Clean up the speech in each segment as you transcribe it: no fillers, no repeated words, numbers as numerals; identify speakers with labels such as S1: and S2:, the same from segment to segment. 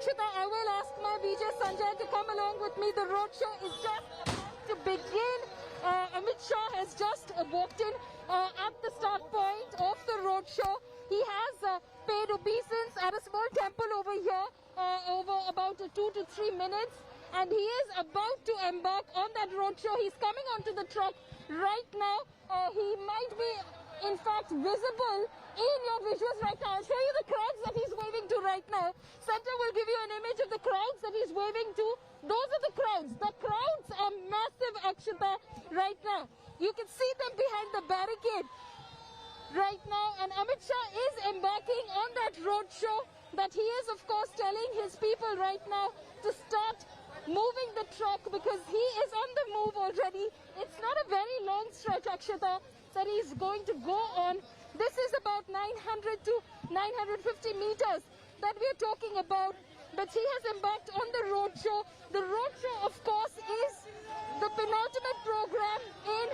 S1: Akshita, I will ask my VJ Sanjay to come along with me. The roadshow is just about to begin. Amit Shah has just walked in at the start point of the roadshow. He has paid obeisance at a small temple over here over about 2 to 3 minutes. And he is about to embark on that roadshow. He's coming onto the truck right now. He might be, in fact, visible in your visuals right now. I'll show you the crowds that he's waving to right now. Center will give you an image of the crowds that he's waving to. Those are the crowds. The crowds are massive, Akshita, right now. You can see them behind the barricade right now. And Amit Shah is embarking on that roadshow that he is, of course, telling his people right now to start moving the truck because he is on the move already. It's not a very long stretch, Akshita, that he's going to go on. This is about 900 to 950 meters that we're talking about. But he has embarked on the roadshow. The roadshow, of course, is the penultimate program in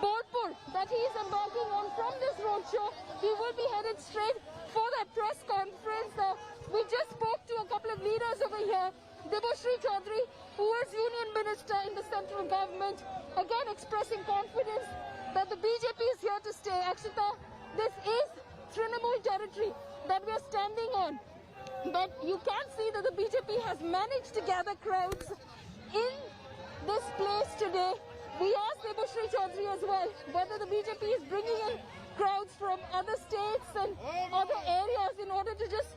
S1: Bolpur that he is embarking on. From this roadshow, he will be headed straight for that press conference. We just spoke to a couple of leaders over here. Shree Ram, who is Union Minister in the central government, again expressing confidence that the BJP is here to stay. Akshita, this is Trinamool territory that we are standing on. But you can see that the BJP has managed to gather crowds in this place today. We asked Shree Ram as well whether the BJP is bringing in crowds from other states and other areas in order to just,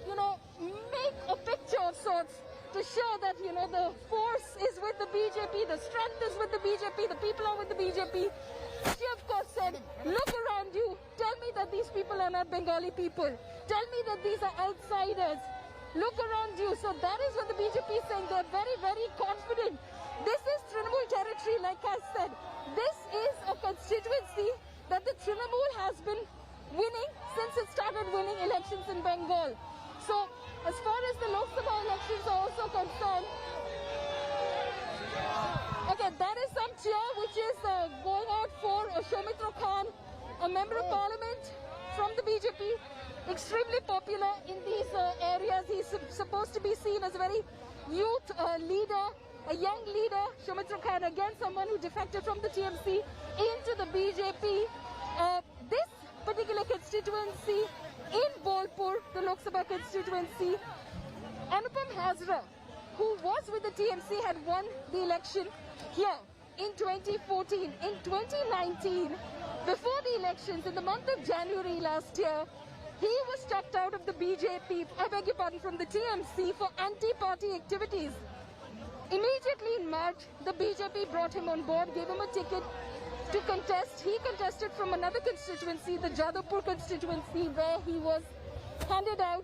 S1: make a picture of sorts to show that, the force is with the BJP, the strength is with the BJP, the people are with the BJP. She, of course, said, look around you. Tell me that these people are not Bengali people. Tell me that these are outsiders. Look around you. So that is what the BJP is saying. They're very, very confident. This is Trinamool territory, like I said. This is a constituency that the Trinamool has been winning since it started winning elections in Bengal. So as far as the Lok Sabha elections are also concerned, okay, that is some cheer which is going out for Soumitra Khan, a member of parliament from the BJP, extremely popular in these areas. He's supposed to be seen as a very youth leader, a young leader. Soumitra Khan, again, someone who defected from the TMC into the BJP. This particular constituency in Bolpur, the Lok Sabha constituency, Anupam Hazra, who was with the TMC, had won the election here in 2014. In 2019, before the elections, in the month of January last year, he was chucked out of the BJP, I beg your pardon, from the TMC for anti-party activities. Immediately in March, the BJP brought him on board, gave him a ticket to contest. He contested from another constituency, the Jadavpur constituency, where he was handed out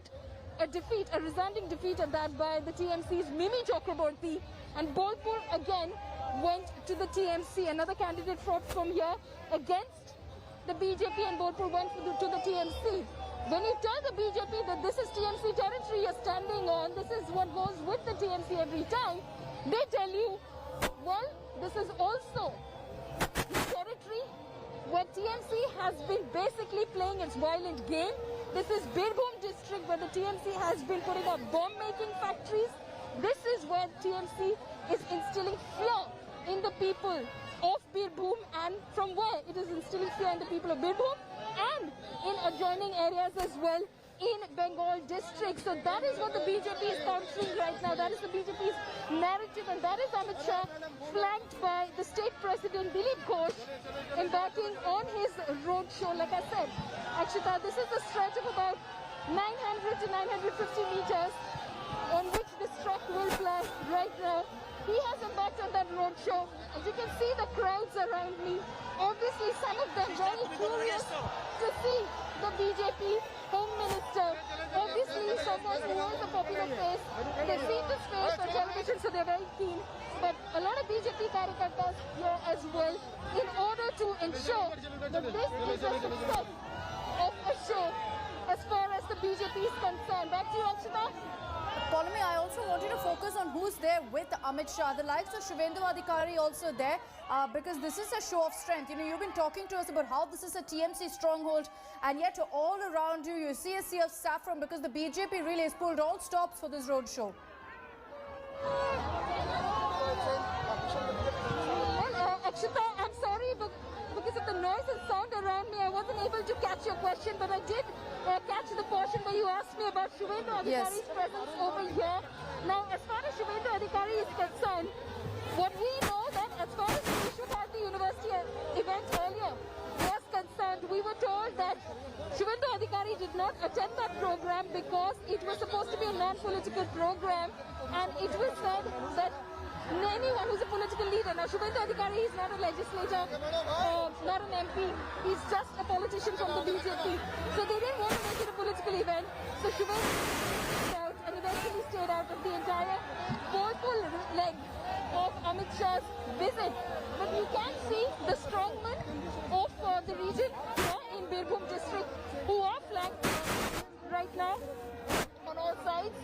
S1: a defeat, a resounding defeat at that, by the TMC's Mimi Chakraborty. And Bolpur again went to the TMC. Another candidate fought from here against the BJP, and Bolpur went to the TMC. When you tell the BJP that this is TMC territory you're standing on, this is what goes with the TMC every time, they tell you, well, this is also territory where TMC has been basically playing its violent game. This is Birbhum district where the TMC has been putting up bomb-making factories. This is where TMC is instilling fear in the people of Birbhum, and from where it is instilling fear in the people of Birbhum and in adjoining areas as well in Bengal district. So that is what the BJP is countering right now. That is the BJP's narrative, and that is Amit Shah, flanked by the state president Dilip Ghosh, embarking on his roadshow. Like I said, Akshita, this is a stretch of about 900 to 950 meters on which this truck will fly right now. He has embarked on that roadshow. As you can see the crowds around me, obviously some of them very curious to see the BJP Home Minister. Obviously someone who is a popular face. They've seen this face on television, so they're very keen. But a lot of BJP caricatures here as well, in order to ensure that this is a success of a show as far as the BJP is concerned. Back to you, Akshita.
S2: Polami, I also want you to focus on who's there with Amit Shah. The likes of Shuvendu Adhikari also there because this is a show of strength. You know, you've been talking to us about how this is a TMC stronghold, and yet all around you, you see a sea of saffron because the BJP really has pulled all stops for this roadshow.
S1: Well, Akshita, I'm sorry, but because of the noise and sound around me, I wasn't able to catch your question, but I did catch the portion where you asked me about Shuvendu Adhikari's presence over here. Now, as far as Shuvendu Adhikari is concerned, what we know that as far as the Vishwa Bharati University event earlier was concerned, we were told that Shuvendu Adhikari did not attend that program because it was supposed to be a non-political program, and it was said that anyone who's a political leader, now Shuvendu Adhikari is not a legislator, not an MP, he's just a politician from the BJP. So they didn't want to make it a political event, so Shuvendu stayed out and eventually stayed out of the entire Bolpur leg of Amit Shah's visit. But you can see the strongmen of the region here in Birbhum district who are flanked right now on all sides.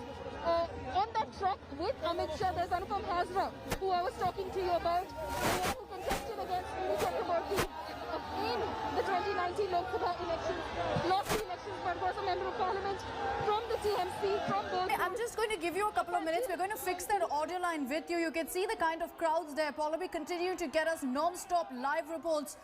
S1: On that truck with Amit Shah, there's Anupam Hazra, who I was talking to you about, who contested against Minu Chakraborty in the 2019 Lok Sabha elections, lost the elections, but was a member of parliament from the TMC, from Bolpur.
S2: I'm just going to give you a couple of minutes. We're going to fix that audio line with you. You can see the kind of crowds there. Pallavi continue to get us non-stop live reports.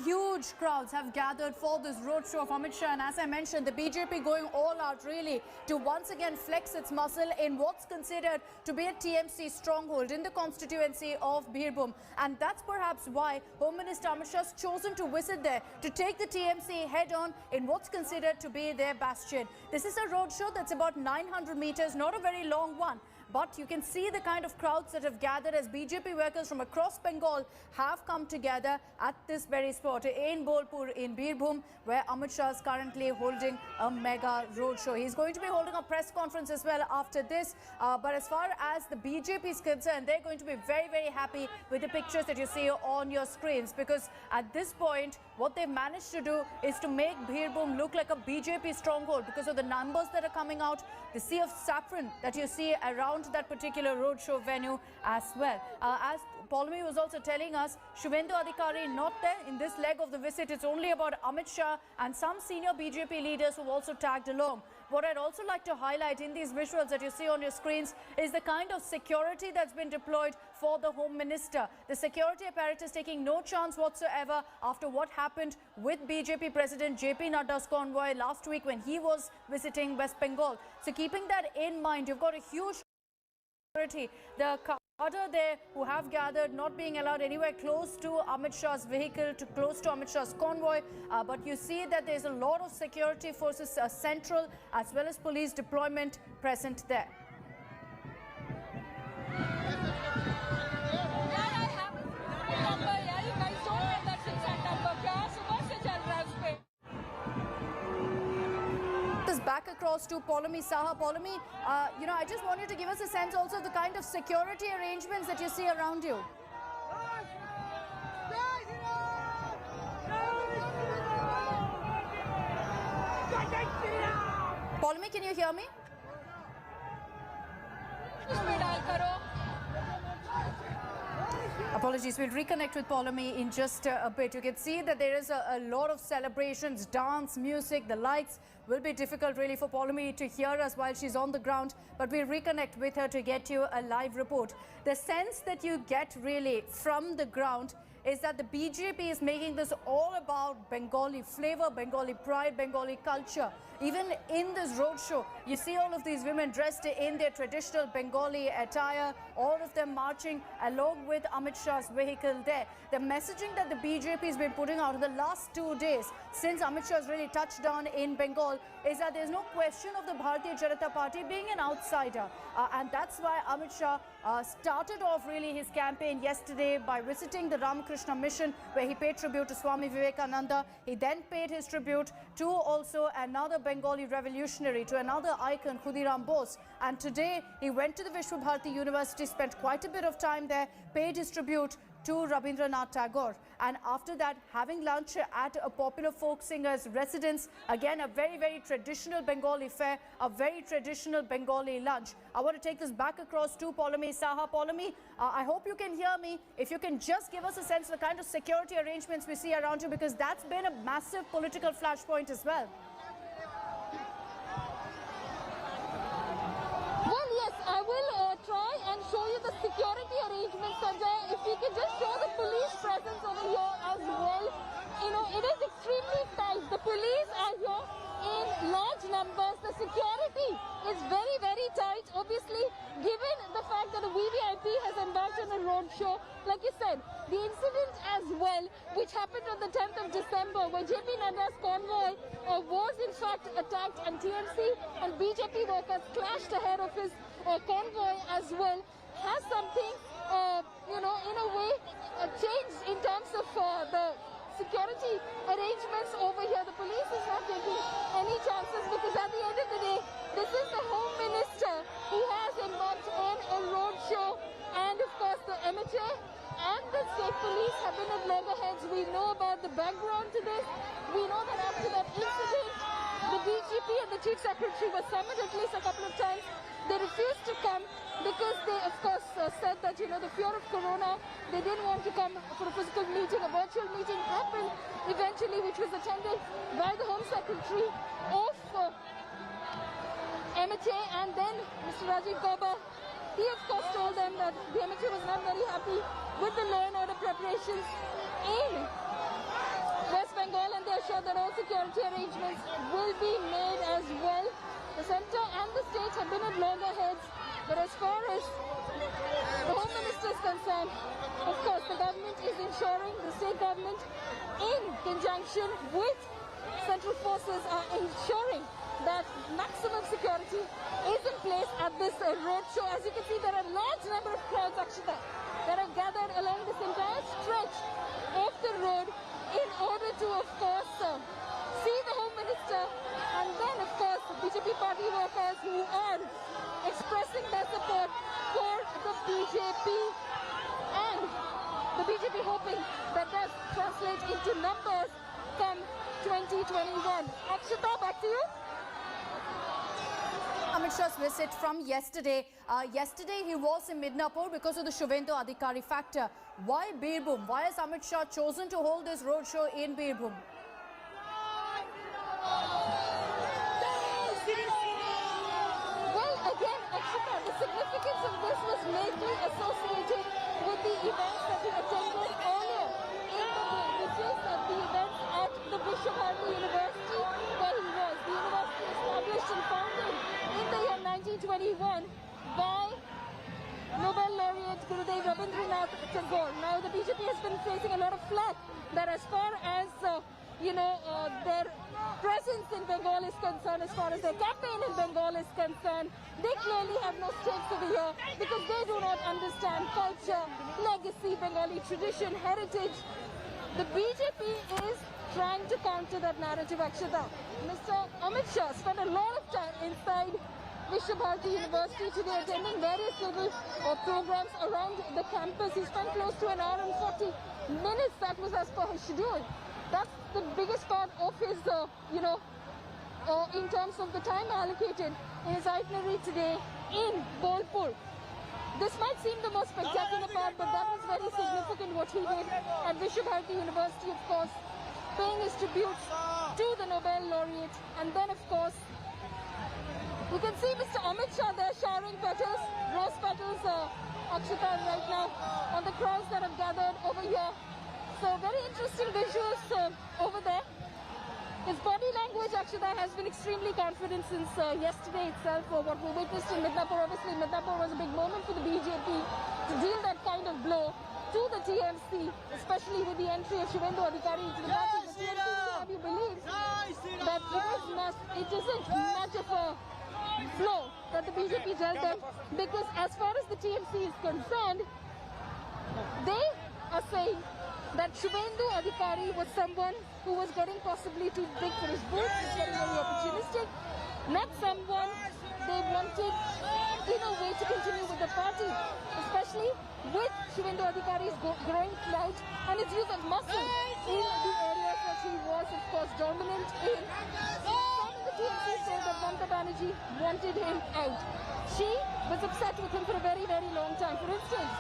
S2: Huge crowds have gathered for this roadshow of Amit Shah, and as I mentioned, the BJP going all out really to once again flex its muscle in what's considered to be a TMC stronghold in the constituency of Birbhum, and that's perhaps why Home Minister Amit Shah has chosen to visit there to take the TMC head on in what's considered to be their bastion. This is a roadshow that's about 900 meters, not a very long one. But you can see the kind of crowds that have gathered as BJP workers from across Bengal have come together at this very spot in Bolpur, in Birbhum, where Amit Shah is currently holding a mega roadshow. He's going to be holding a press conference as well after this. But as far as the BJP is concerned, they're going to be very, very happy with the pictures that you see on your screens, because at this point, what they've managed to do is to make Birbhum look like a BJP stronghold because of the numbers that are coming out, the sea of saffron that you see around that particular roadshow venue as well. As Paulami was also telling us, Shuvendu Adhikari not there in this leg of the visit. It's only about Amit Shah and some senior BJP leaders who've also tagged along. What I'd also like to highlight in these visuals that you see on your screens is the kind of security that's been deployed for the Home Minister. The security apparatus taking no chance whatsoever after what happened with BJP President JP Nadda's convoy last week when he was visiting West Bengal. So keeping that in mind, you've got a huge security. The cadre there who have gathered, not being allowed anywhere close to Amit Shah's vehicle, to close to Amit Shah's convoy. But you see that there's a lot of security forces, central as well as police deployment present there. Back across to Paulami Saha. Paulami, you know, I just want you to give us a sense also of the kind of security arrangements that you see around you. Paulami, can you hear me? Apologies, we'll reconnect with Paulami in just a bit. You can see that there is a lot of celebrations, dance, music, the lights. Will be difficult really for Paulami to hear us while she's on the ground, but we'll reconnect with her to get you a live report. The sense that you get really from the ground is that the BJP is making this all about Bengali flavor, Bengali pride, Bengali culture. Even in this roadshow, you see all of these women dressed in their traditional Bengali attire, all of them marching along with Amit Shah's vehicle there. The messaging that the BJP has been putting out in the last 2 days since Amit Shah has really touched down in Bengal is that there's no question of the Bharatiya Janata Party being an outsider. And that's why Amit Shah started off really his campaign yesterday by visiting the Ramakrishna Mission, where he paid tribute to Swami Vivekananda. He then paid his tribute to also another Bengali revolutionary, to another icon, Shree Ram. And today he went to the Vishwa Bharati University, spent quite a bit of time there, paid his tribute to Rabindranath Tagore, and after that having lunch at a popular folk singer's residence. Again, a very, very traditional Bengali fare, a very traditional Bengali lunch. I want to take this back across to Polami Saha. Polami, I hope you can hear me. If you can just give us a sense of the kind of security arrangements we see around you, because that's been a massive political flashpoint as well.
S1: Well, yes, I will try and show you the security arrangements, Sanjay. If we can just show the police presence over here as well. You know, it is extremely tight. The police are here in large numbers. The security is very, very tight. Obviously, given the fact that the VVIP has embarked on a roadshow, like you said, the incident as well, which happened on the 10th of December, where JP Nadda's convoy was in fact attacked, and TMC and BJP workers clashed ahead of his convoy as well, has something, you know, in a way changed in terms of the security arrangements over here. The police is not taking any chances, because at the end of the day, this is the Home Minister who has embarked on a roadshow, and of course the MHA and the state police have been at loggerheads. We know about the background to this. We know that after that incident, the DGP and the Chief Secretary were summoned at least a couple of times. They refused to come because they, of course, said that, you know, the fear of corona, they didn't want to come for a physical meeting. A virtual meeting happened eventually, which was attended by the Home Secretary of MHA, and then Mr. Rajiv Gauba. He, of course, told them that the MHA was not very happy with the law and order preparations in West Bengal, and they assured that all security arrangements will be made as well. The centre and the state have been at loggerheads, but as far as the Home Minister is concerned, of course, the government is ensuring, the state government, in conjunction with central forces, are ensuring that maximum security is in place at this roadshow. As you can see, there are a large number of crowds, Akshita, that are gathered along this entire stretch of the road in order to, of course, see the Home Minister, and then, of course, BJP party workers who are expressing their support for the BJP, and the BJP hoping that does translate into numbers come 2021. Akshita, back to you.
S2: Amit Shah's visit from yesterday. Yesterday he was in Midnapur because of the Shubhendu Adhikari factor. Why Birbhum? Why has Amit Shah chosen to hold this roadshow in Birbhum?
S1: Well, again, Akshita, the significance of this was mainly associated with the events that he attended earlier in the day, which is the events at the Vishabharati University, where he was. The university established and founded in the year 1921 by Nobel laureate Gurudev Rabindranath Tagore. Now, the BJP has been facing a lot of flack that as far as, their presence in Bengal is concerned, as far as their campaign in Bengal is concerned, they clearly have no stakes over here because they do not understand culture, legacy, Bengali tradition, heritage. The BJP is trying to counter that narrative, Akshita. Mr. Amit Shah spent a lot of time inside Vishabharati University today, attending various little programs around the campus. He spent close to an hour and 40 minutes. That was as per his schedule. That's the biggest part of his, in terms of the time allocated in his itinerary today in Bolpur. This might seem the most spectacular part, but that was very significant what he did at Vishabharati University, of course, paying his tributes to the Nobel laureate. And then, of course, you can see Mr. Amit Shah there showering petals, rose petals, Akshita, right now on the crowds that have gathered over here. So very interesting visuals over there. His body language, Akshita, has been extremely confident since yesterday itself. What we witnessed in Midnapur, obviously Midnapur was a big moment for the BJP to deal that kind of blow to the TMC, especially with the entry of Shubhendu Adhikari into the party. The TMC believes that it isn't much of a blow that the BJP dealt them, because as far as the TMC is concerned, they are saying that Shubhendu Adhikari was someone who was getting possibly too big for his boots, was getting very opportunistic, not someone they wanted in a way to continue with the party, especially with Shubhendu Adhikari's growing clout and his use of muscle in the areas that he was, of course, dominant in. Some in the TMC say that Mamata Banerjee wanted him out. She was upset with him for a very, very long time. For instance,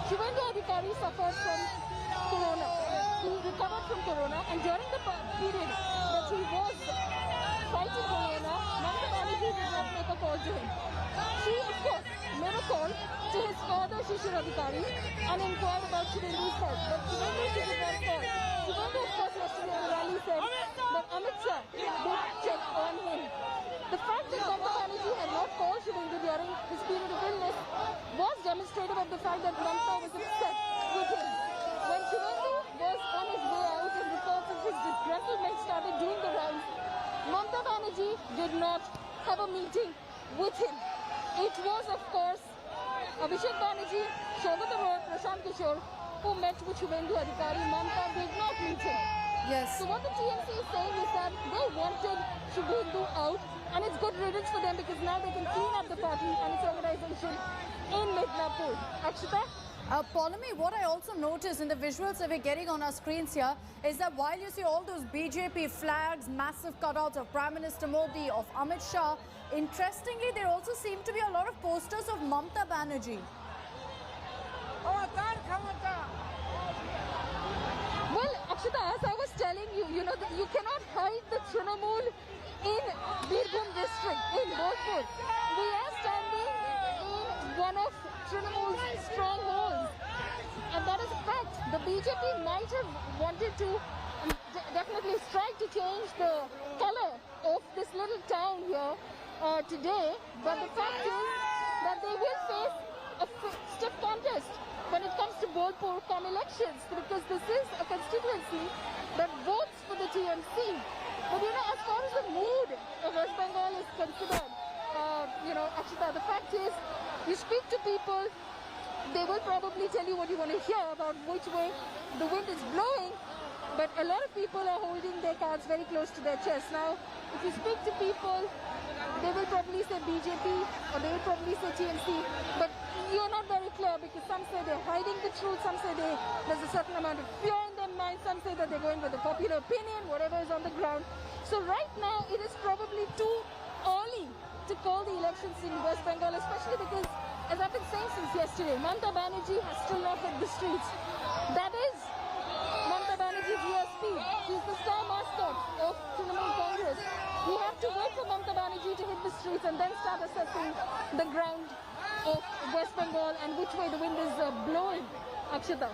S1: Shubhendu Adhikari suffered from corona. He recovered from corona, and during the period that he was fighting corona, Mamata Banerjee did not make a call to him. She, of course, made a call to his father, Shree Ram, and inquired about Shubhendu's health. But Shubhendu did not call. Shubhendu, of course, yesterday in the rally said that Amit Shah did check on him. The fact that Mamata Banerjee had not called Shubhendu during his period of illness was demonstrative of the fact that Mamata was upset with him. When Shubhendu was on his way out and reports of his disgruntlement started doing the rounds, Mamata Banerjee did not have a meeting with him. It was, of course, Abhishek Banerjee, Shobhat Roy, Prashant Kishore, who met with Shubhendu Adhikari. Mamata did not meet him.
S2: Yes.
S1: So what the TMC is saying is that they wanted Shubhendu out, and it's good riddance for them because now they can clean up the party and its organization in Midnapur. Akshita?
S2: Polemy, what I also noticed in the visuals that we're getting on our screens here is that while you see all those BJP flags, massive cutouts of Prime Minister Modi, of Amit Shah, interestingly, there also seem to be a lot of posters of Mamata Banerjee.
S1: Well, Akshita, as I was telling you, you know, you cannot hide the Trinamool in Birbhum district, in Bolpur. We are standing in one of Trinamool's strongholds, and that is a fact. The BJP might have wanted to definitely strive to change the color of this little town here today, but the fact is that they will face a stiff contest when it comes to Bolpur elections, because this is a constituency that votes for the TMC. But you know, as far as the mood of West Bengal is considered, you know, Akshita, the fact is, you speak to people, they will probably tell you what you want to hear about which way the wind is blowing, but a lot of people are holding their cards very close to their chest. Now, if you speak to people, they will probably say BJP or they will probably say TMC, but you're not very clear because some say they're hiding the truth, some say there's a certain amount of fear in their mind, some say that they're going with the popular opinion, whatever is on the ground. So right now, it is probably too early to call the elections in West Bengal, especially because, as I've been saying since yesterday, Mamata Banerjee has still not hit the streets. That is Mamata Banerjee's USP. She's the star mascot of Trinamool Congress. We have to wait for Mamata Banerjee to hit the streets and then start assessing the ground of West Bengal and which way the wind is blowing. Akshita.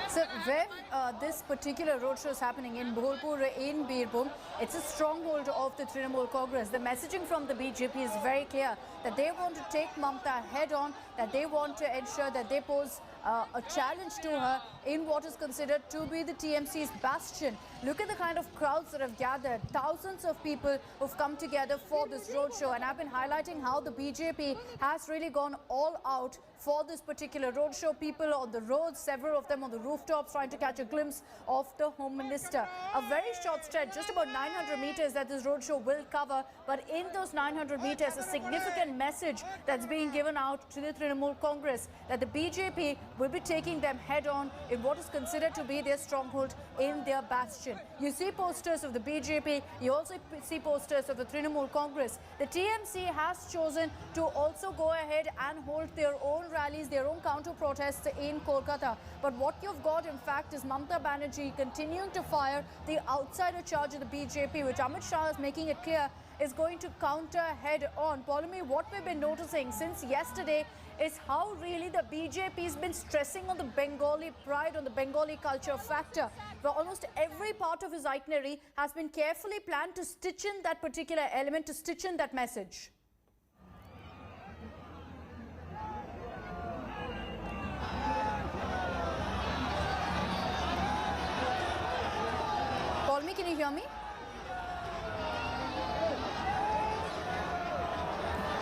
S2: So where this particular roadshow is happening in Bolpur, in Birbhum, it's a stronghold of the Trinamool Congress. The messaging from the BJP is very clear that they want to take Mamata head on, that they want to ensure that they pose a challenge to her in what is considered to be the TMC's bastion. Look at the kind of crowds that have gathered. Thousands of people who've come together for this roadshow, and I've been highlighting how the BJP has really gone all out for this particular roadshow. People on the roads, several of them on the rooftops trying to catch a glimpse of the Home Minister. A very short stretch, just about 900 meters that this roadshow will cover, but in those 900 meters, a significant message that's being given out to the Trinamool Congress that the BJP will be taking them head on in what is considered to be their stronghold in their bastion. You see posters of the BJP, you also see posters of the Trinamool Congress. The TMC has chosen to also go ahead and hold their own rallies, their own counter-protests in Kolkata. But what you've got, in fact, is Mamata Banerjee continuing to fire the outsider charge of the BJP, which Amit Shah is making it clear is going to counter head on. Polemy, what we've been noticing since yesterday is how really the BJP has been stressing on the Bengali pride, on the Bengali culture factor, where almost every part of his itinerary has been carefully planned to stitch in that particular element, to stitch in that message. Polemy, can you hear me?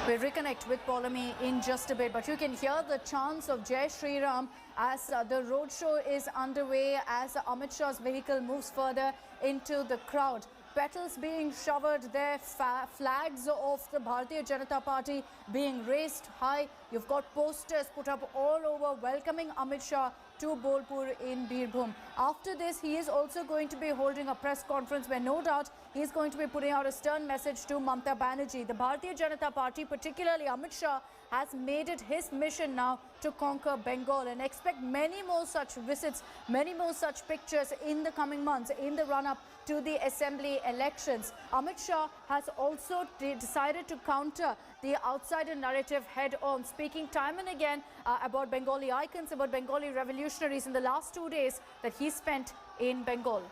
S2: We'll reconnect with Polemy in just a bit, but you can hear the chants of Jai Shree Ram as the roadshow is underway, as Amit Shah's vehicle moves further into the crowd. petals being showered there, flags of the Bharatiya Janata Party being raised high. You've got posters put up all over welcoming Amit Shah to Bolpur in Birbhum. After this, he is also going to be holding a press conference where no doubt he is going to be putting out a stern message to Mamata Banerjee. The Bharatiya Janata Party, particularly Amit Shah, has made it his mission now to conquer Bengal, and expect many more such visits, many more such pictures in the coming months in the run-up to the assembly elections. Amit Shah has also decided to counter the outsider narrative head-on, speaking time and again about Bengali icons, about Bengali revolutionaries in the last 2 days that he spent in Bengal.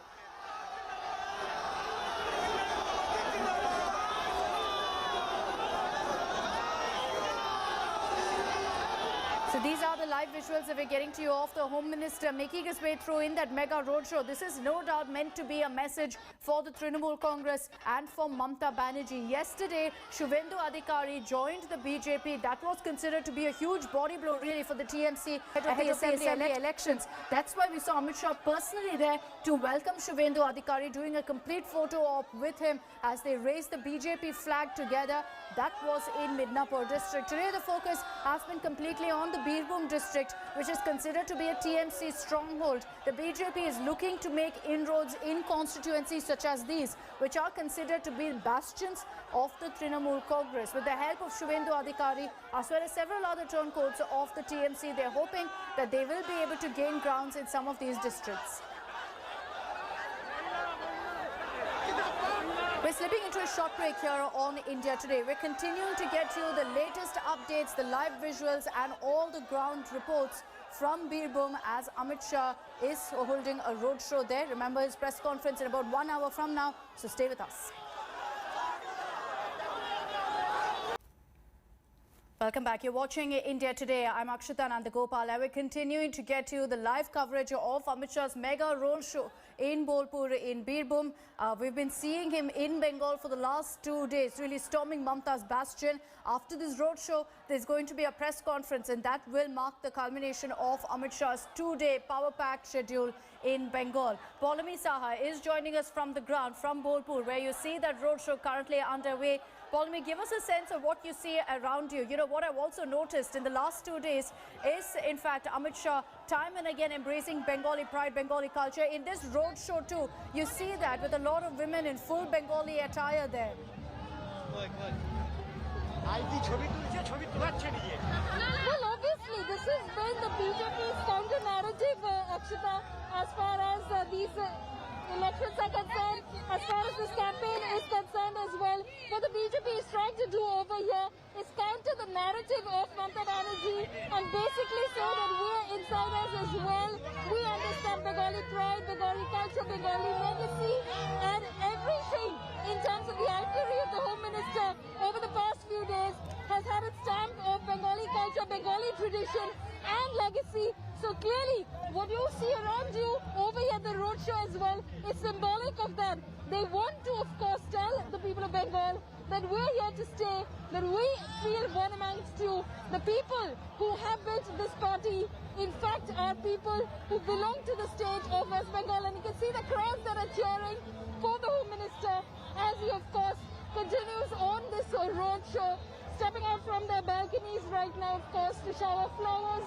S2: So these are the live visuals that we're getting to you of the Home Minister making his way through in that mega roadshow. This is no doubt meant to be a message for the Trinamool Congress and for Mamata Banerjee. Yesterday, Shubhendu Adhikari joined the BJP. That was considered to be a huge body blow really for the TMC ahead of the assembly elections. That's why we saw Amit Shah personally there to welcome Shubhendu Adhikari, doing a complete photo op with him as they raised the BJP flag together. That was in Midnapur district. Today the focus has been completely on the Birbhum district, which is considered to be a TMC stronghold. The BJP is looking to make inroads in constituencies such as these, which are considered to be bastions of the Trinamool Congress. With the help of Shubhendu Adhikari as well as several other turncoats of the TMC, they're hoping that they will be able to gain grounds in some of these districts. We're slipping into a short break here on India Today. We're continuing to get you the latest updates, the live visuals and all the ground reports from Birbhum as Amit Shah is holding a roadshow there. Remember his press conference in about 1 hour from now, so stay with us. Welcome back. You're watching India Today. I'm Akshita Nandagopal and we're continuing to get you the live coverage of Amit Shah's mega roadshow in Bolpur in Birbhum. We've been seeing him in Bengal for the last 2 days, really storming Mamata's bastion. After this roadshow, there's going to be a press conference and that will mark the culmination of Amit Shah's 2-day power-packed schedule in Bengal. Paulami Saha is joining us from the ground, from Bolpur, where you see that roadshow currently underway. Paulami, give us a sense of what you see around you. You know, what I've also noticed in the last 2 days is, in fact, Amit Shah time and again embracing Bengali pride, Bengali culture. In this roadshow too, you see that with a lot of women in full Bengali attire there.
S1: Well, obviously, this has been the BJP's counter-narrative, Akshita, as far as these elections are concerned, as far as this campaign is concerned as well. What the BJP is trying to do over here is counter the narrative of Mamata Banerjee and basically say that we are insiders as well. We understand Bengali pride, Bengali culture, Bengali legacy and everything in terms of the itinerary of the Home Minister over the past few days has had its stamp of Bengali culture, Bengali tradition and legacy. So clearly, what you see around you over here at the roadshow as well is symbolic of that. They want to, of course, tell the people of Bengal that we're here to stay, that we feel one amongst you. The people who have built this party, in fact, are people who belong to the state of West Bengal. And you can see the crowds that are cheering for the Home Minister as he, of course, continues on this roadshow, stepping out from their balconies right now, of course, to shower flowers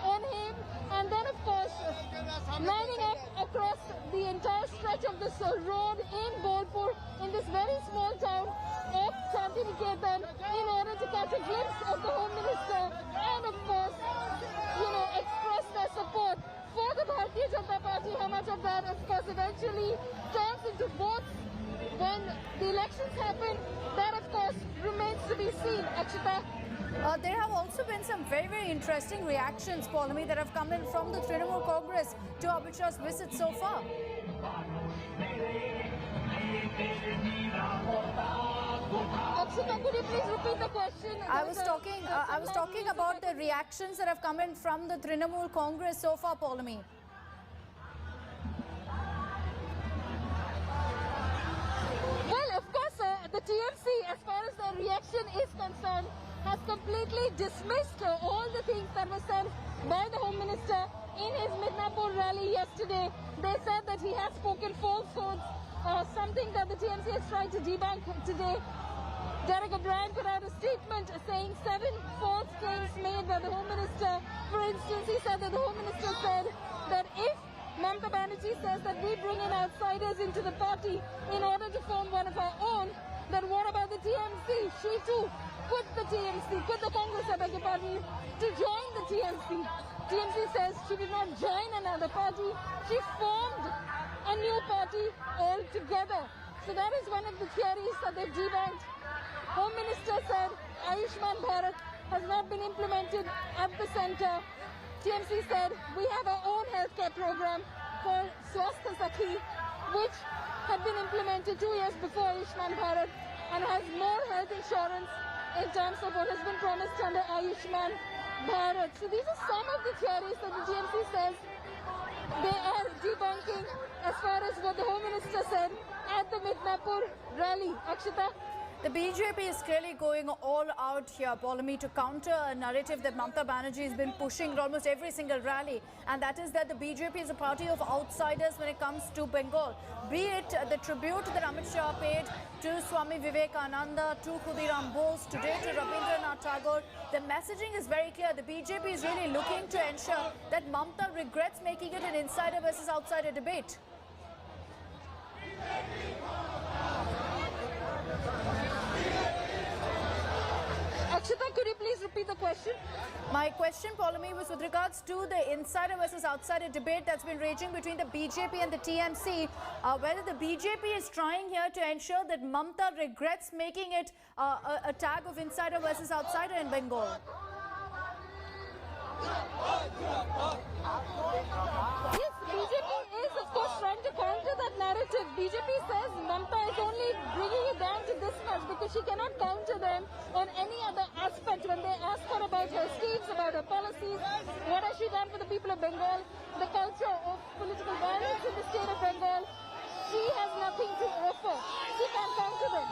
S1: on him, and then of course lining up across the entire stretch of this road in Bolpur, in this very small town of Chanted in order to catch a glimpse of the Home Minister and of course, you know, express their support for the Bharatiya Janata Party. How much of that, of course, eventually turns into votes when the elections happen, that of course remains to be seen. Akshita.
S2: There have also been some very, very interesting reactions, Paulami, that have come in from the Trinamool Congress to Amit Shah's visit so far.
S1: Akshita, could you please repeat the question?
S2: I was talking about the reactions that have come in from the Trinamool Congress so far, Paulami.
S1: Well, of course, the TMC, as far as the reaction is concerned, has completely dismissed all the things that were said by the Home Minister in his Midnapur rally yesterday. They said that he has spoken falsehoods something that the TMC has tried to debunk today. Derek O'Brien put out a statement saying 7 false claims made by the Home Minister. For instance, he said that the Home Minister said that if Mamata Banerjee says that we bring in outsiders into the party in order to form one of our own, then what about the TMC? She too quit the TMC, quit the Congress, I beg your pardon, to join the TMC. TMC says she did not join another party, she formed a new party altogether. So that is one of the theories that they've debunked. Home Minister said Ayushman Bharat has not been implemented at the centre. TMC said we have our own healthcare program called Swasthya Sakhi, which had been implemented 2 years before Ayushman Bharat and has more health insurance in terms of what has been promised under Ayushman Bharat. So these are some of the theories that the TMC says they are debunking as far as what the Home Minister said at the Midnapur rally. Akshita?
S2: The BJP is clearly going all out here, Polami, to counter a narrative that Mamata Banerjee has been pushing in almost every single rally, and that is that the BJP is a party of outsiders when it comes to Bengal. Be it the tribute that Amit Shah paid to Swami Vivekananda, to Khudiram Bose, today to Rabindranath Tagore, the messaging is very clear. The BJP is really looking to ensure that Mamata regrets making it an insider versus outsider debate.
S1: Akshita, could you please repeat the question?
S2: My question, Polami, was with regards to the insider versus outsider debate that's been raging between the BJP and the TMC, whether the BJP is trying here to ensure that Mamata regrets making it a tag of insider versus outsider in Bengal.
S1: Yes, BJP is of course trying to counter that narrative. BJP says Mamata is only bringing it down to this much because she cannot counter them on any other aspect. When they ask her about her schemes, about her policies, what has she done for the people of Bengal, the culture of political violence in the state of Bengal, she has nothing to offer. She can't counter them.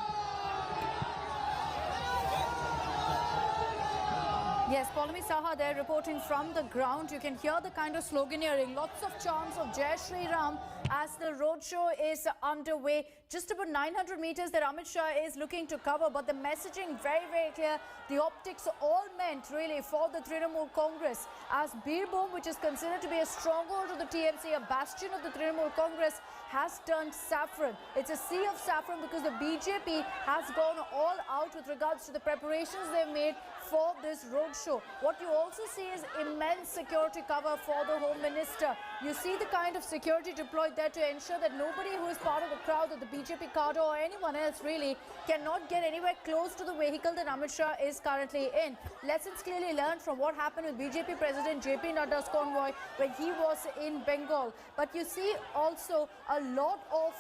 S2: Yes, Polami Saha there reporting from the ground. You can hear the kind of sloganeering, lots of chants of Jai Shree Ram as the roadshow is underway. Just about 900 meters that Amit Shah is looking to cover, but the messaging very, very clear. The optics all meant really for the Trinamool Congress as Birbhum, which is considered to be a stronghold of the TMC, a bastion of the Trinamool Congress, has turned saffron. It's a sea of saffron because the BJP has gone all out with regards to the preparations they've made for this roadshow. What you also see is immense security cover for the Home Minister. You see the kind of security deployed there to ensure that nobody who is part of the crowd of the BJP cadre or anyone else really cannot get anywhere close to the vehicle that Amit Shah is currently in. Lessons clearly learned from what happened with BJP President JP Nadda's convoy when he was in Bengal. But you see also a lot of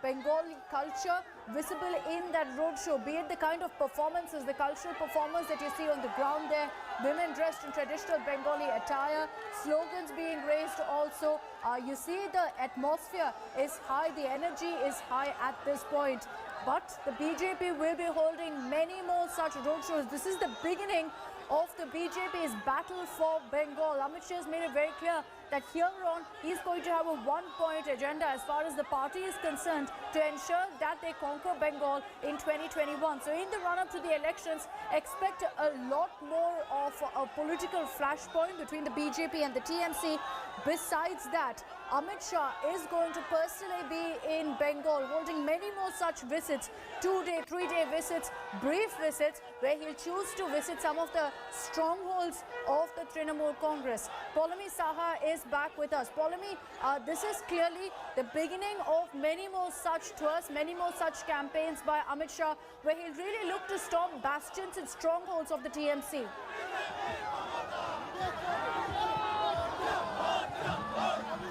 S2: Bengali culture visible in that roadshow, be it the kind of performances, the cultural performance that you see on the ground there, women dressed in traditional Bengali attire, slogans being raised also. You see the atmosphere is high, the energy is high at this point. But the BJP will be holding many more such roadshows. This is the beginning of the BJP's battle for Bengal. Amit Shah has made it very clear that here on he's going to have a one-point agenda as far as the party is concerned to ensure that they conquer Bengal in 2021. So in the run-up to the elections, expect a lot more of a political flashpoint between the BJP and the TMC. Besides that, Amit Shah is going to personally be in Bengal, holding many more such visits, 2-day, 3-day visits, brief visits, where he'll choose to visit some of the strongholds of the Trinamool Congress. Polami Saha is back with us. Polami, this is clearly the beginning of many more such tours, many more such campaigns by Amit Shah, where he'll really look to storm bastions and strongholds of the TMC.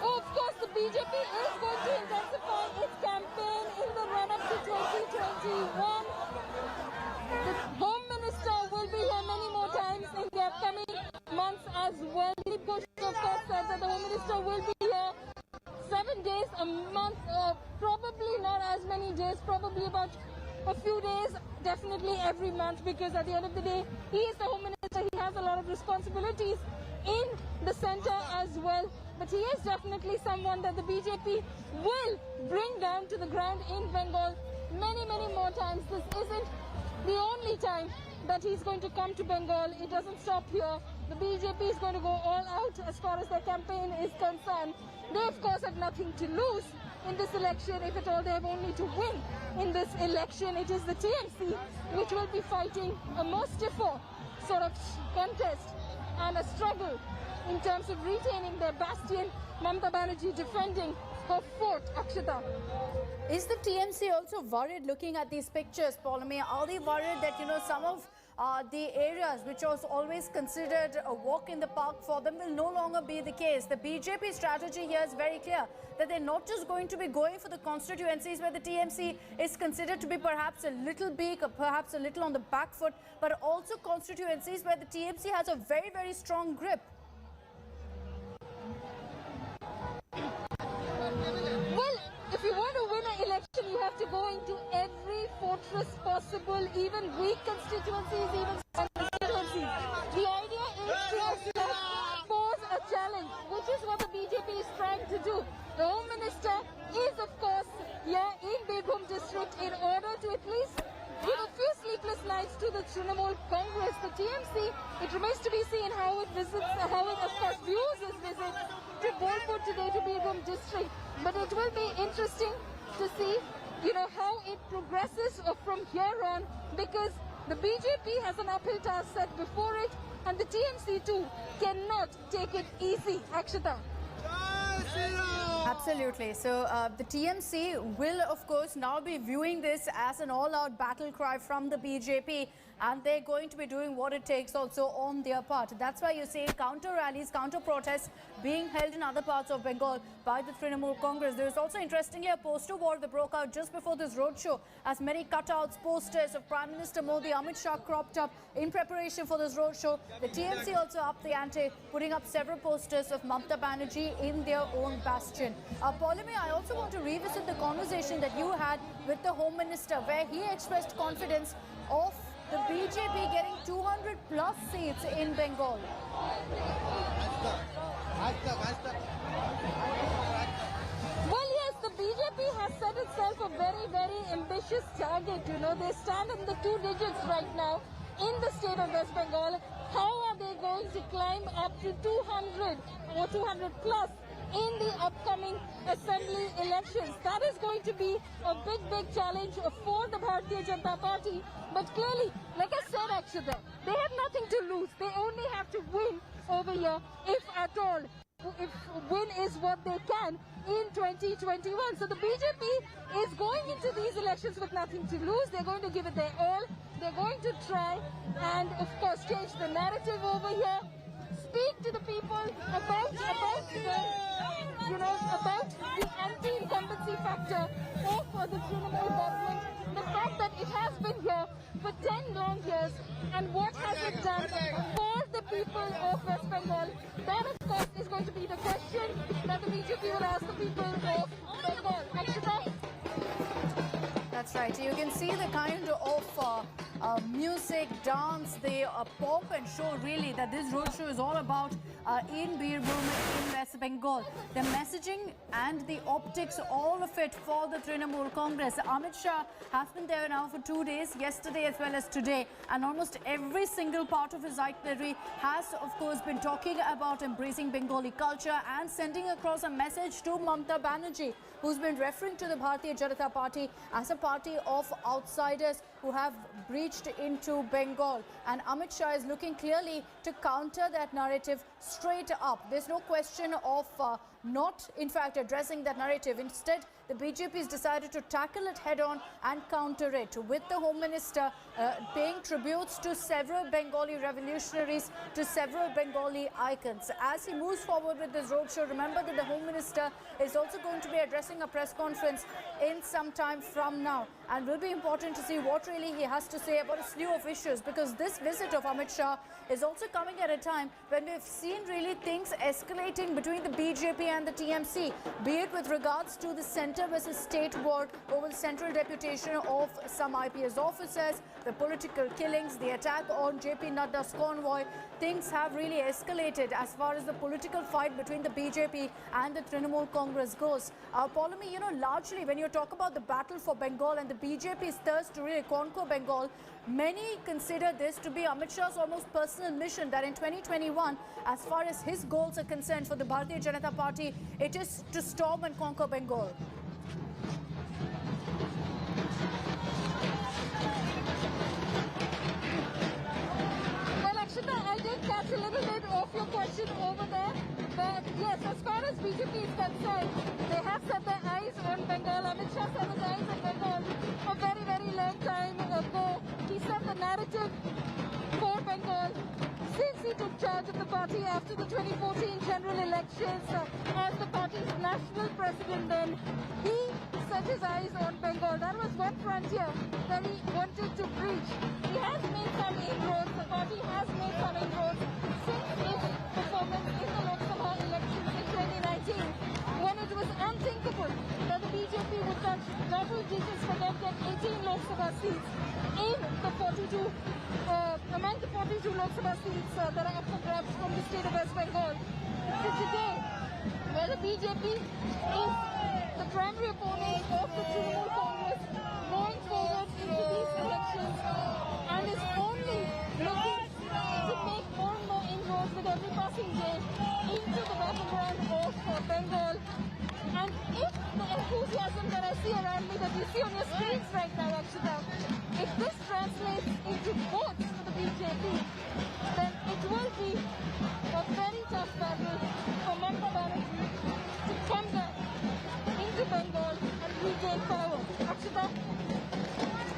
S1: Oh, of course, the BJP is going to intensify its campaign in the run-up to 2021. The Home Minister will be here many more times in the upcoming months as well. The push, of course, said that the Home Minister will be here 7 days a month, probably not as many days, probably about a few days, definitely every month, because at the end of the day, he is the Home Minister. He has a lot of responsibilities in the centre as well. but he is definitely someone that the BJP will bring down to the ground in Bengal many, many more times. This isn't the only time that he's going to come to Bengal. It doesn't stop here. The BJP is going to go all out as far as their campaign is concerned. They, of course, have nothing to lose in this election. If at all, they have only to win in this election. It is the TMC which will be fighting a more stiffer sort of contest and a struggle in terms of retaining their bastion. Mamata Banerjee defending her fort, Akshata.
S2: Is the TMC also worried looking at these pictures, Paulamy? Are they worried that, some of the areas which was always considered a walk in the park for them will no longer be the case? The BJP strategy here is very clear, that they're not just going to be going for the constituencies where the TMC is considered to be perhaps a little big or perhaps a little on the back foot, but also constituencies where the TMC has a very, very strong grip.
S1: Well, if you want to win an election, you have to go into every fortress possible, even weak constituencies, even strong constituencies. The idea is to pose a challenge, which is what the BJP is trying to do. The Home Minister is, of course, here in Birbhum district in order to at least give a few sleepless nights to the Trinamool Congress. The TMC, it remains to be seen how it visits, how it, of course, views its visit to Bolpur today, to Birbhum district. But it will be interesting to see, how it progresses from here on, because the BJP has an uphill task set before it, and the TMC too cannot take it easy, Akshata.
S2: Absolutely. So the TMC will, of course, now be viewing this as an all-out battle cry from the BJP, and they're going to be doing what it takes also on their part. That's why you see counter rallies, counter protests being held in other parts of Bengal by the Trinamool Congress. There was also, interestingly, a poster war that broke out just before this roadshow, as many cutouts, posters of Prime Minister Modi, Amit Shah cropped up in preparation for this roadshow. The TMC also upped the ante, putting up several posters of Mamata Banerjee in their own bastion. Paulamy, I also want to revisit the conversation that you had with the Home Minister, where he expressed confidence of the BJP getting 200 plus seats in Bengal.
S1: Well, yes, the BJP has set itself a very, very ambitious target. They stand in the 2 digits right now in the state of West Bengal. How are they going to climb up to 200 or 200 plus in the upcoming assembly elections? That is going to be a big, big challenge for the Bharatiya Janata Party. But clearly, like I said, Akshata, they have nothing to lose. They only have to win over here, if at all. If win is what they can in 2021. So the BJP is going into these elections with nothing to lose. They're going to give it their all. They're going to try and, of course, change the narrative over here. Speak to the people about the anti-incumbency factor of the Trinamool government. The fact that it has been here for 10 long years, and what has it done for the people of West Bengal? That, of course, is going to be the question that the BJP will ask the people of Bengal. Akshata?
S2: That's right. You can see the kind of music, dance, the pomp and show really that this roadshow is all about in Birbhum, in West Bengal. The messaging and the optics, all of it for the Trinamool Congress. Amit Shah has been there now for 2 days, yesterday as well as today, and almost every single part of his itinerary has, of course, been talking about embracing Bengali culture and sending across a message to Mamata Banerjee, who's been referring to the Bharatiya Janata Party as a party of outsiders who have breached into Bengal. And Amit Shah is looking clearly to counter that narrative straight up. There's no question of not, in fact, addressing that narrative. Instead, the BJP has decided to tackle it head-on and counter it, with the Home Minister paying tributes to several Bengali revolutionaries, to several Bengali icons. As he moves forward with this roadshow, remember that the Home Minister is also going to be addressing a press conference in some time from now, and will be important to see what really he has to say about a slew of issues, because this visit of Amit Shah is also coming at a time when we've seen really things escalating between the BJP and the TMC, be it with regards to the centre versus state war over the central deputation of some IPS officers, the political killings, the attack on JP Nadda's convoy. Things have really escalated as far as the political fight between the BJP and the Trinamool Congress goes. Polemy, you know, largely when you talk about the battle for Bengal and the BJP's thirst to really conquer Bengal, many consider this to be Amit Shah's almost personal mission, that in 2021, as far as his goals are concerned for the Bharatiya Janata Party, it is to storm and conquer Bengal.
S1: I did catch a little bit of your question over there, but yes, as far as BJP is concerned, they have set their eyes on Bengal. Amit Shah set his eyes on Bengal a very, very long time ago. He set the narrative for Bengal since he took charge of the party after the 2014 general elections as the party's national president. Then he set his eyes on Bengal. That was one frontier that he wanted to reach. He has made some inroads. The party has made some inroads since its performance in the Lok Sabha elections in 2019, when it was unthinkable that the BJP would touch double digits for them, get 18 Lok Sabha seats in the 42, among the 42 Lok Sabha seats that are up for grabs from the state of West Bengal. So today, where the BJP is the primary opponent of the Trinamool Congress going forward into these elections and is only looking to make more and more inroads with every passing day into the battleground of Bengal. And if the enthusiasm that I see around me, that you see on your screens right now, Akshita, if this translates into votes for the BJP, then it will be a very tough battle for Mamata Banerjee to come back into Bengal and regain power. Akshita?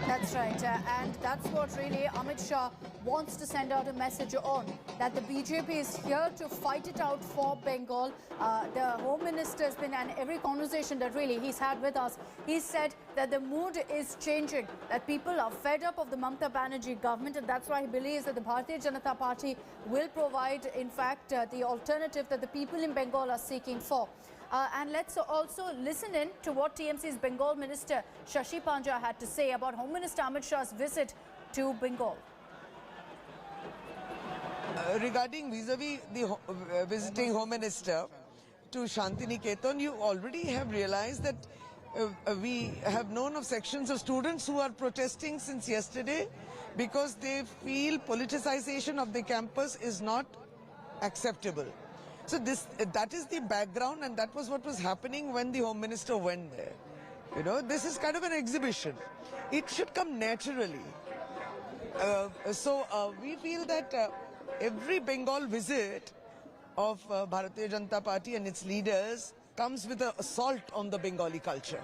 S2: That's right, and that's what really Amit Shah wants to send out a message on, that the BJP is here to fight it out for Bengal. The Home Minister has been, and every conversation that really he's had with us, he said that the mood is changing, that people are fed up of the Mamata Banerjee government, and that's why he believes that the Bharatiya Janata Party will provide, in fact, the alternative that the people in Bengal are seeking for. And let's also listen in to what TMC's Bengal Minister Shashi Panja had to say about Home Minister Amit Shah's visit to Bengal.
S3: Regarding vis-a-vis the visiting Home Minister to Shantiniketan, you already have realized that we have known of sections of students who are protesting since yesterday because they feel politicization of the campus is not acceptable. So that is the background, and that was what was happening when the Home Minister went there. You know, this is kind of an exhibition. It should come naturally. So we feel that every Bengal visit of Bharatiya Janata Party and its leaders comes with an assault on the Bengali culture.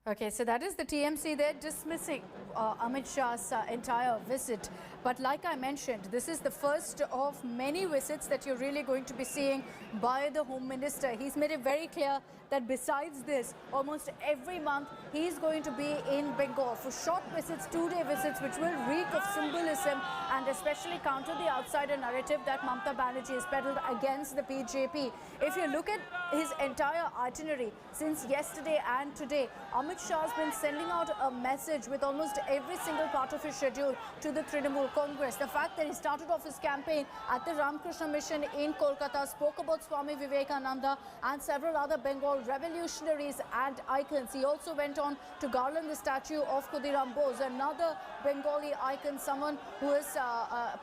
S2: Okay, so that is the TMC there dismissing Amit Shah's entire visit. But like I mentioned, this is the first of many visits that you're really going to be seeing by the Home Minister. He's made it very clear that besides this, almost every month he's going to be in Bengal for short visits, 2-day visits, which will reek of symbolism and especially counter the outsider narrative that Mamata Banerjee has peddled against the BJP. If you look at his entire itinerary since yesterday and today, Amit Shah has been sending out a message with almost every single part of his schedule to the Trinamool Congress. The fact that he started off his campaign at the Ramakrishna Mission in Kolkata, spoke about Swami Vivekananda and several other Bengal revolutionaries and icons. He also went on to garland the statue of Khudiram Bose, another Bengali icon, someone who is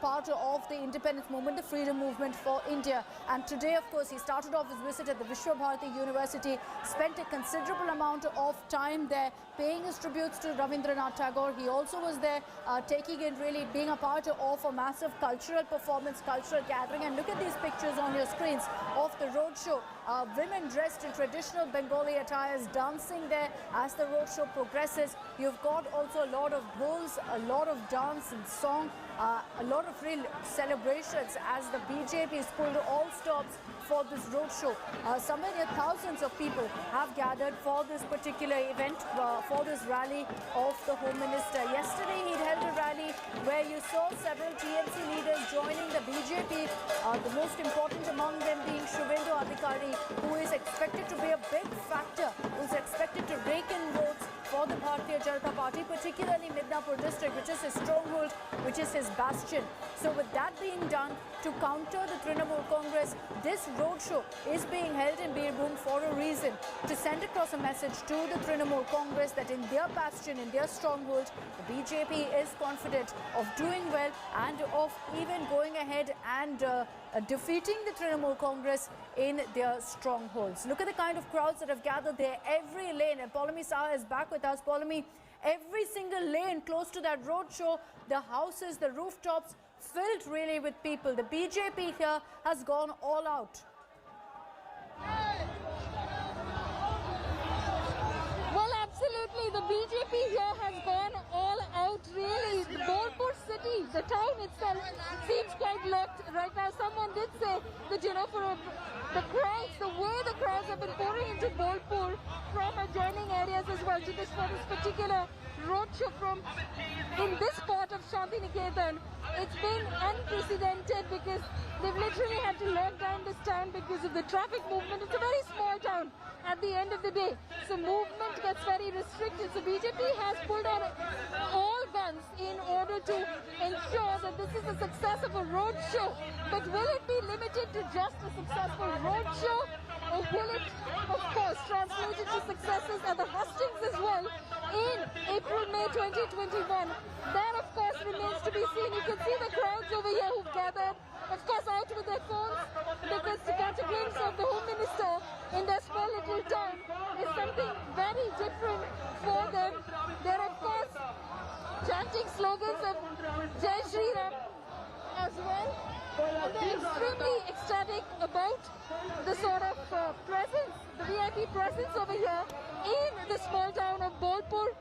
S2: part of the independence movement, the freedom movement for India. And today, of course, he started off his visit at the Vishwa Bharati University, spent a considerable amount of time there paying his tributes to Rabindranath Tagore. He also was there taking in, really being a part of a massive cultural performance, cultural gathering. And look at these pictures on your screens of the roadshow. Women dressed in traditional Bengali attires dancing there as the roadshow progresses. You've got also a lot of bowls, a lot of dance and song, a lot of real celebrations as the BJP is pulled all stops for this roadshow. Somewhere near thousands of people have gathered for this particular event, for this rally of the Home Minister. Yesterday, he'd held a rally where you saw several TMC leaders joining the BJP The most important among them being Shubhendu Adhikari, who is expected to be a big factor, who is expected to rake in votes for the Bharatiya Janata Party, particularly Midnapur district, which is his stronghold, which is his bastion. So with that being done, to counter the Trinamool Congress, this roadshow is being held in Birbhum for a reason, to send across a message to the Trinamool Congress that in their bastion, in their stronghold, the BJP is confident of doing well and of even going ahead and defeating the Trinamool Congress in their strongholds. Look at the kind of crowds that have gathered there, every lane, and Paulami Saha is back with us. Paulami, every single lane close to that roadshow, the houses, the rooftops, filled really with people. The BJP here has gone all out.
S1: Well, absolutely. The BJP here has gone all out, really. The Bolpur city, the town itself, seems quite locked right now. Someone did say that, you know, the crowds, the way the crowds have been pouring into Bolpur from adjoining areas as well to this particular roadshow from in this part of Shantiniketan. It's been unprecedented because they've literally had to lock down this town because of the traffic movement. It's a very small town at the end of the day, so movement gets very restricted. So BJP has pulled on all guns in order to ensure that this is a success of a roadshow. But will it be limited to just a successful roadshow, or will it, of course, translate into successes at the hustings as well in April-May 2021? That, of course, remains to be seen. You can see the crowds over here who've gathered, of course, out with their phones, because to catch a glimpse of the Home Minister in their small little town is something very different for them. They're, of course, chanting slogans of Jai Shree Ram as well. And they're extremely ecstatic about the sort of presence, the VIP presence over here in the small town of Bolpur.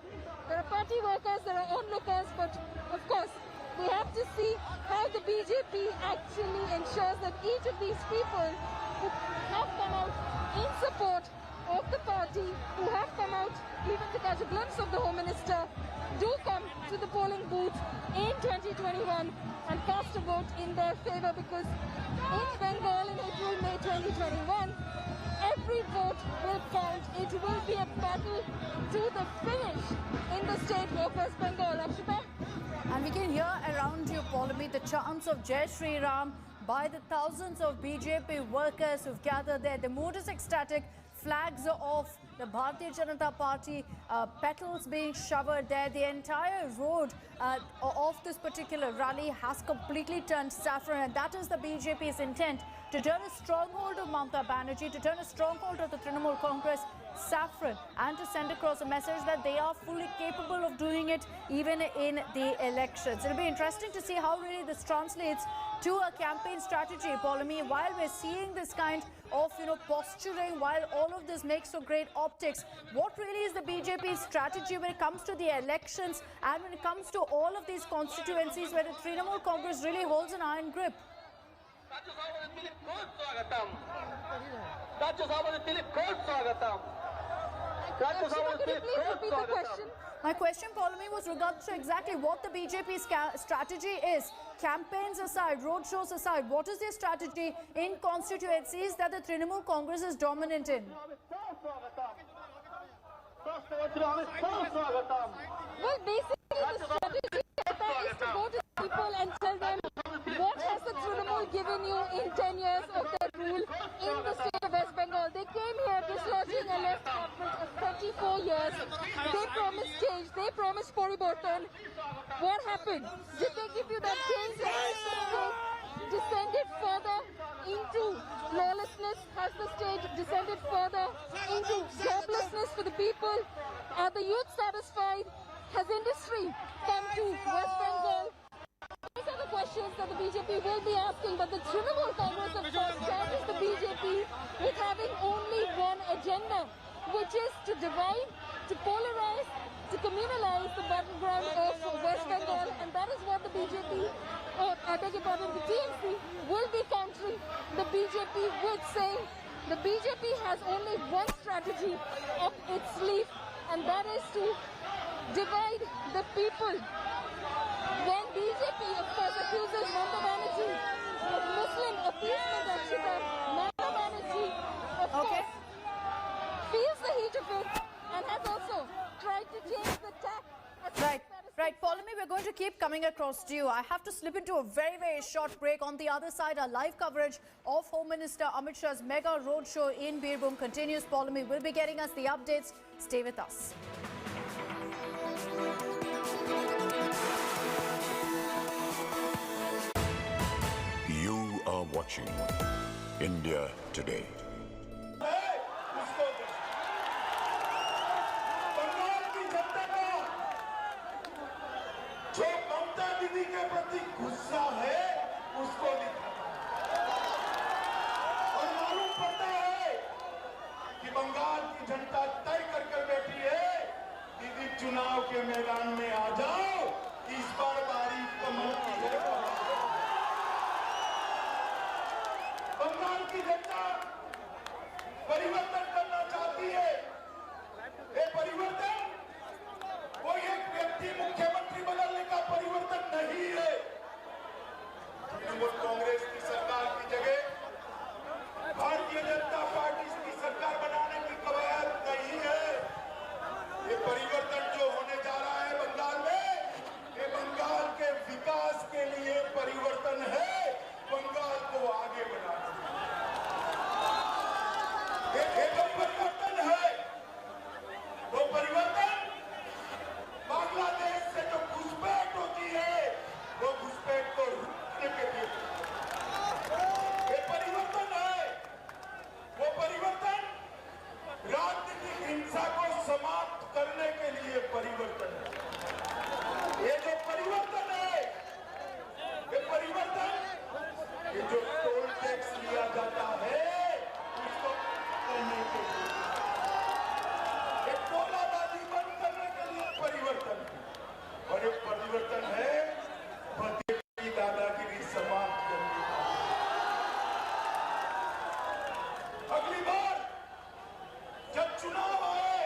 S1: There are party workers, there are onlookers, but of course, we have to see how the BJP actually ensures that each of these people who have come out in support of the party, who have come out even to catch a glimpse of the Home Minister, do come to the polling booth in 2021 and cast a vote in their favor, because in Bengal in April-May 2021, every vote will count. It will be a battle to the finish in the state of West Bengal. Akshita?
S2: And we can hear around you, Paulami, the chants of Jai Shree Ram by the thousands of BJP workers who've gathered there. The mood is ecstatic. Flags are off. The Bharatiya Janata Party, petals being showered there. The entire road of this particular rally has completely turned saffron, and that is the BJP's intent, to turn a stronghold of Mamata Banerjee, to turn a stronghold of the Trinamool Congress saffron, and to send across a message that they are fully capable of doing it even in the elections. It'll be interesting to see how really this translates to a campaign strategy, Paulami. While we're seeing this kind of, posturing, while all of this makes for great optics, what really is the BJP strategy when it comes to the elections and when it comes to all of these constituencies where the Trinamool Congress really holds an iron grip?
S1: Could you please repeat the question?
S2: My question, Paulami, was regards to exactly what the BJP's strategy is. Campaigns aside, roadshows aside, what is their strategy in constituencies that the Trinamool Congress is dominant in?
S1: Well, basically the strategy is to go to people and tell them what has the Trinamool given you in 10 years of their rule in the state of West Bengal. They came here dislodging a left government of 34 years. They promised change. They promised Poriborton. What happened? Did they give you that change? Descended further into lawlessness? Has the state descended further into joblessness for the people? Are the youth satisfied? Has industry come to West Bengal? These are the questions that the BJP will be asking, but the Trinamool Congress, of course, charges the BJP with having only one agenda, which is to divide, to polarize, to communalize the battleground of West Bengal, and that is what the BJP, I beg your pardon, the TMC will be countering the BJP with, saying the BJP has only one strategy up its sleeve, and that is to divide the people. When BJP, of course, accuses Mamata Banerjee of Muslim appeal
S2: Shalini, we're going to keep coming across to you. I have to slip into a very, very short break. On the other side, our live coverage of Home Minister Amit Shah's mega roadshow in Birbhum continues. Polami will be getting us the updates. Stay with us.
S4: You are watching India Today.
S5: जो ममता दीदी के प्रति गुस्सा है उसको दिखाता और मालूम पड़ता है कि बंगाल की जनता तय कर बैठी है। दीदी चुनाव के मैदान में आ जाओ, इस बार बारी कमल की है। बंगाल की जनता परिवर्तन करना चाहती है। ये परिवर्तन कोई एक व्यक्ति मुख्यमंत्री बदलने का परिवर्तन नहीं है। तृणमूल कांग्रेस की सरकार की जगह भारतीय जनता पार्टी की सरकार बनाने की कवायद नहीं है। ये परिवर्तन जो होने जा रहा है बंगाल में, ये बंगाल के विकास के लिए परिवर्तन है, बंगाल को आगे बढ़ाना। ये जो परिवर्तन है, वो परिवर्तन बांग्लादेश से जो घुसपैठ होती है, वो घुसपैठ को रोकने के लिए ये परिवर्तन है। वो परिवर्तन राजनीतिक हिंसा को समाप्त करने के लिए परिवर्तन है। ये जो परिवर्तन है, ये परिवर्तन, ये जो टोल टैक्स लिया जाता है उसको करने के लिए, ये टोलाबाजी बंद करने के लिए परिवर्तन है। और ये परिवर्तन है बंदे की दादागिरी समाप्त करने का। अगली बार जब चुनाव आए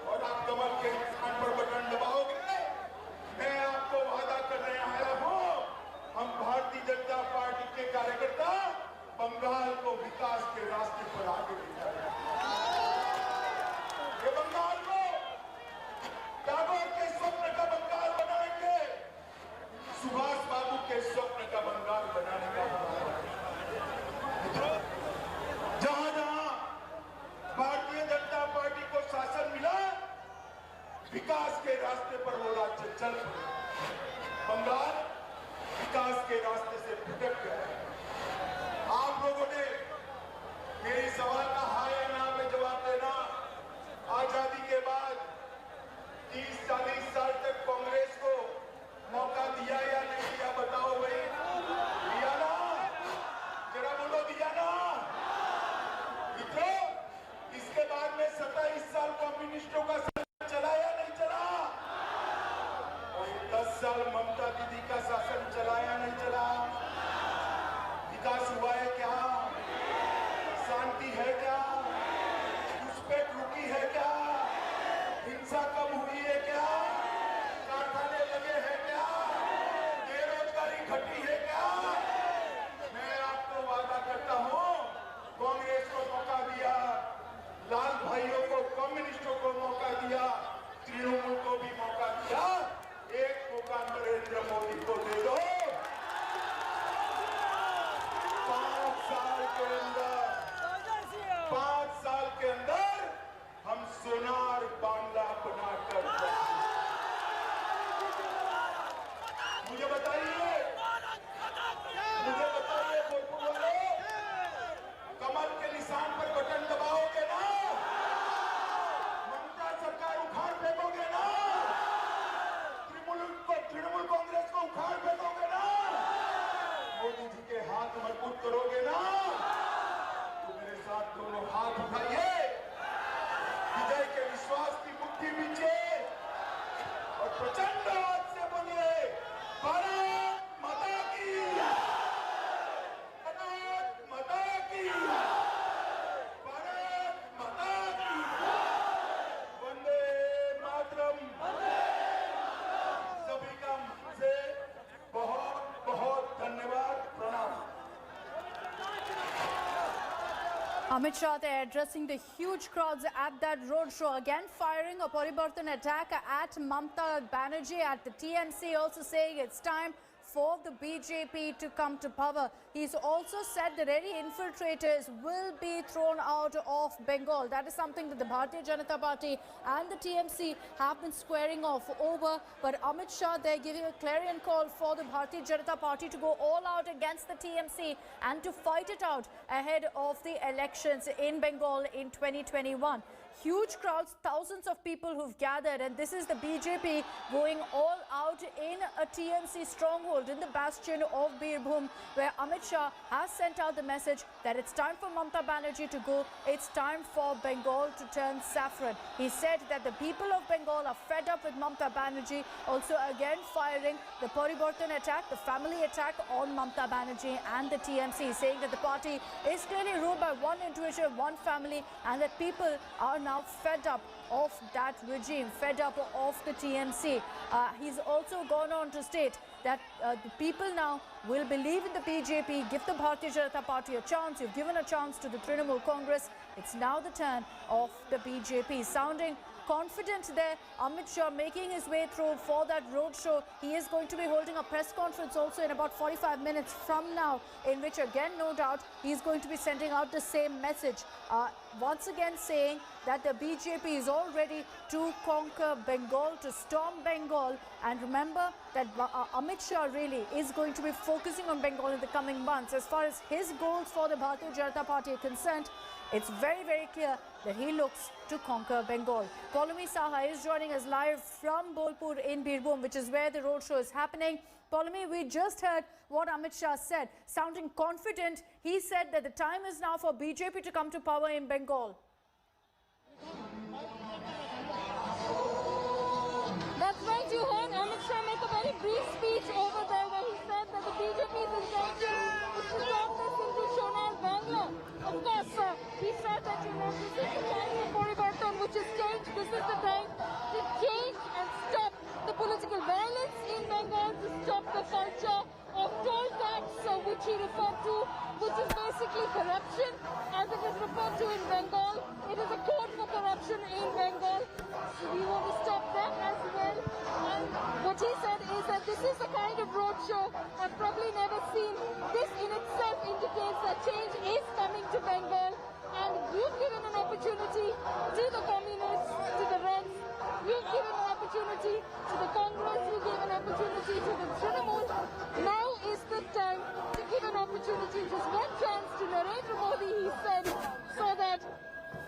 S5: और आप कमल के निशान पर बटन दबाओगे, मैं आपको वादा करने आया हूं, हम भारतीय जनता पार्टी के कार्यकर्ता बंगाल को विकास के रास्ते पर आगे ले जाएंगे। ये बंगाल को टैगोर के स्वप्न का बंगाल बनाएंगे, सुभाष बाबू के स्वप्न का बंगाल बनाने का जहां जहां भारतीय जनता पार्टी को शासन मिला, विकास के रास्ते पर वो राज्य चल पड़े। बंगाल विकास के रास्ते से भटक गया। आप लोगों ने मेरी सवाल का हाँ या ना में जवाब देना। आजादी के बाद 30-40 साल तक कांग्रेस को मौका दिया या नहीं दिया, बताओ भाई। दिया ना? जरा बोलो, दिया ना? मित्रों, इसके बाद में 27 साल कम्युनिस्टों का शासन चला या नहीं चला? और 10 साल ममता दीदी का शासन चला या नहीं चला? विकास हुआ है क्या? शांति है क्या? घुसपैठ रुकी है क्या? हिंसा कम हुई है क्या? कारखाने लगे हैं क्या? बेरोजगारी घटी है क्या? मैं आपको वादा करता हूं, कांग्रेस को मौका दिया, लाल भाइयों को, कम्युनिस्टों को मौका दिया, तृणमूल को भी मौका दिया। एक मौका नरेंद्र मोदी को दे दो। 5 साल के अंदर
S2: Amit Shah there addressing the huge crowds at that roadshow, again firing a Paribartan attack at Mamata Banerjee at the TMC, also saying it's time for the BJP to come to power. He's also said that any infiltrators will be thrown out of Bengal. That is something that the Bharatiya Janata Party and the TMC have been squaring off over. But Amit Shah, they're giving a clarion call for the Bharatiya Janata Party to go all out against the TMC and to fight it out ahead of the elections in Bengal in 2021. Huge crowds, thousands of people who've gathered, and this is the BJP going all out in a TMC stronghold in the bastion of Birbhum, where Amit Shah has sent out the message that it's time for Mamata Banerjee to go. It's time for Bengal to turn saffron. He said that the people of Bengal are fed up with Mamata Banerjee, also again firing the Paribartan attack, the family attack on Mamata Banerjee and the TMC, saying that the party is clearly ruled by one individual, one family, and that people are now fed up of that regime, fed up of the TMC. He's also gone on to state that the people now will believe in the BJP, give the Bharatiya Janata Party a chance. You've given a chance to the Trinamool Congress. It's now the turn of the BJP. Sounding confident there, Amit Shah making his way through for that roadshow. He is going to be holding a press conference also in about 45 minutes from now, in which again, no doubt, he's going to be sending out the same message. Once again saying that the BJP is all ready to conquer Bengal, to storm Bengal. And remember that Amit Shah really is going to be focusing on Bengal in the coming months. As far as his goals for the Bharatiya Janata Party are concerned, it's very, very clear that he looks to conquer Bengal. Polumi Saha is joining us live from Bolpur in Birbhum, which is where the roadshow is happening. Polumi, we just heard what Amit Shah said. Sounding confident, he said that the time is now for BJP to come to power in Bengal.
S1: That's right, you heard Amit Shah make a very brief speech over there where he said that the BJP's intention is to turn this into Sonar Bangla. Of course, he said that, this is the time for Paribartan, which is change. This is the time to change and stop the political violence in Bengal, to stop the culture of toll tax, which he referred to, which is basically corruption, as it is referred to in Bengal. It is a code for corruption in Bengal. So we want to stop that as well. And what he said is that this is the kind of roadshow I've probably never seen. This in itself indicates that change is coming to Bengal. And you've given an opportunity to the communists, to the Reds. You've given an opportunity to the Congress. You've given an opportunity to the Trinamool. Now is the time to give an opportunity, just one chance to Narendra Modi, he said, so that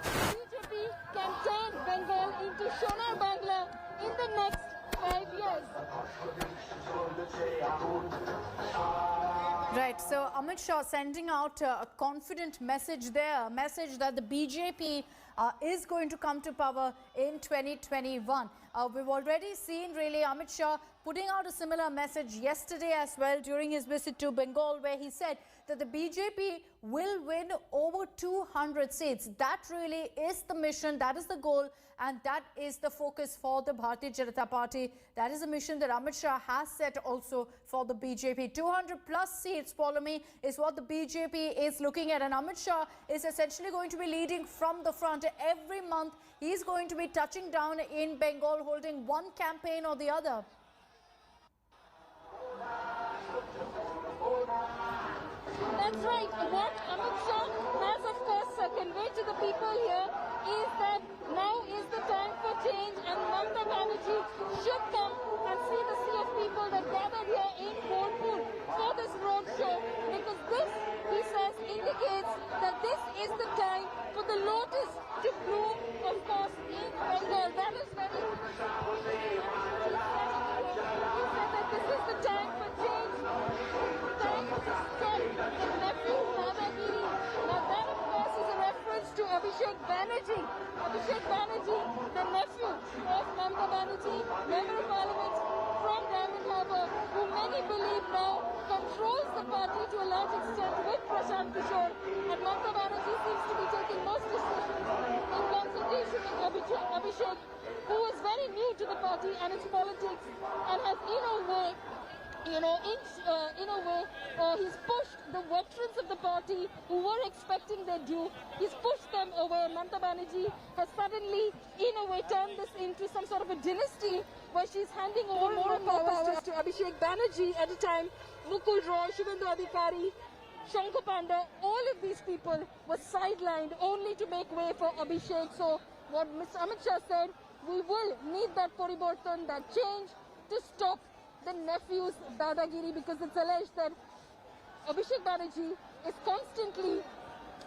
S1: BJP can turn Bengal into Sonar Bangla in the next 5 years.
S2: Right, so Amit Shah sending out a confident message there, a message that the BJP is going to come to power in 2021. We've already seen really Amit Shah putting out a similar message yesterday as well during his visit to Bengal, where he said that the BJP will win over 200 seats. That really is the mission, that is the goal, and that is the focus for the Bharatiya Janata Party. That is a mission that Amit Shah has set also for the BJP. 200 plus seats, Polumi, is what the BJP is looking at, and Amit Shah is essentially going to be leading from the front. Every month he's going to be touching down in Bengal, holding one campaign or the other.
S1: That's right. What Amit Shah has, of course, conveyed to the people here is that now is the time for change, and Mamata Banerjee should come and see the sea of people that gathered here in Bolpur for this roadshow, because this, he says, indicates that this is the time for the lotus to bloom, of course, in Bengal. That is very... He said that this is the time for change, time to stop the nephew Dadagiri. Now that, of course, is a reference to Abhishek Banerjee. Abhishek Banerjee, the nephew of Mamata Banerjee, Member of Parliament from Diamond Harbour, who many believe now controls the party to a large extent with Prashant Kishore. And Mamata Banerjee seems to be taking most decisions in consultation with Abhishek, who is very new to the party and its politics, and has in a way in a way, he's pushed the veterans of the party who were expecting their due. He's pushed them away. Mamata Banerjee has suddenly, in a way, turned this into some sort of a dynasty where she's handing over more and more powers to Abhishek Banerjee at a time. Mukul Roy, Shubhendu Adhikari, Shankar Panda, all of these people were sidelined only to make way for Abhishek. So what Mr. Amit Shah said, we will need that parivartan, that change to stop the nephew's dadagiri, because it's alleged that Abhishek Banerjee is constantly,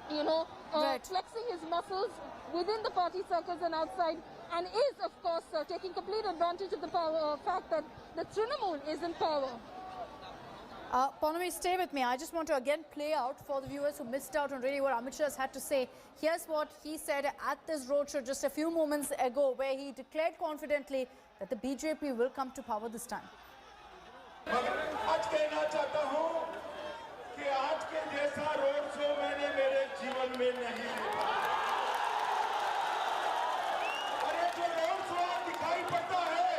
S1: flexing his muscles within the party circles and outside, and is, of course, taking complete advantage of the fact that the Trinamool is in power.
S2: Ponomi, stay with me. I just want to again play out for the viewers who missed out on really what Amit Shah has had to say. Here's what he said at this roadshow just a few moments ago, where he declared confidently that the BJP will come to power this time.
S5: आज कहना चाहता हूं कि आज के जैसा road show मैंने मेरे जीवन में नहीं देखा। और ये जो रोड शो दिखाई पड़ता है,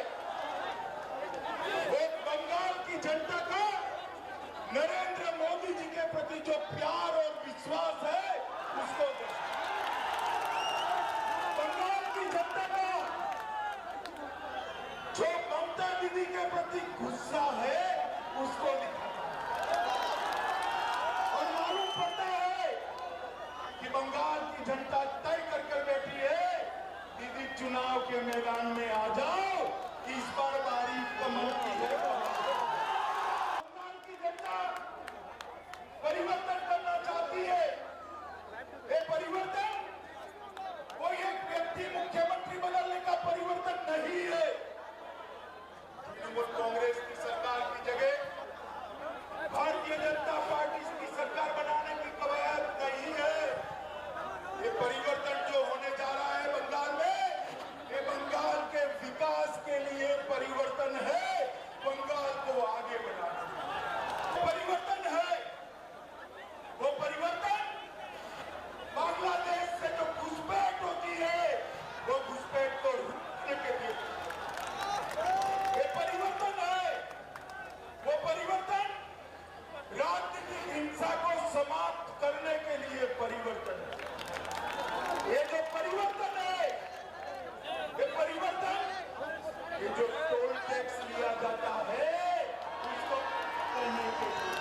S5: वो बंगाल की जनता का नरेंद्र मोदी जी के प्रति जो प्यार और विश्वास है, उसको बंगाल की जनता का जो ममता दीदी के प्रति गुस्सा है, उसको दिखाता है। और मालूम पड़ता है कि बंगाल की जनता तय करके बैठी है, दीदी चुनाव के मैदान में आ जाओ, इस बार बारी कमल की है। बंगाल की जनता परिवर्तन करना चाहती है। ये परिवर्तन कोई एक व्यक्ति मुख्यमंत्री बदलने का परिवर्तन नहीं है। कांग्रेस की सरकार की जगह भारतीय जनता पार्टी की सरकार बनाने की कवायद नहीं है। ये परिवर्तन जो होने जा रहा है बंगाल में, ये बंगाल के विकास के लिए परिवर्तन है, बंगाल को आगे बढ़ाना परिवर्तन है। वो परिवर्तन बांग्लादेश से जो घुसपैठ होती है, वो घुसपैठ को रोकने के लिए परिवर्तन है। वो परिवर्तन राजनीतिक हिंसा को समाप्त करने के लिए परिवर्तन है। ये जो परिवर्तन है, ये परिवर्तन, ये जो टोल टैक्स लिया जाता है, उसको करने के लिए,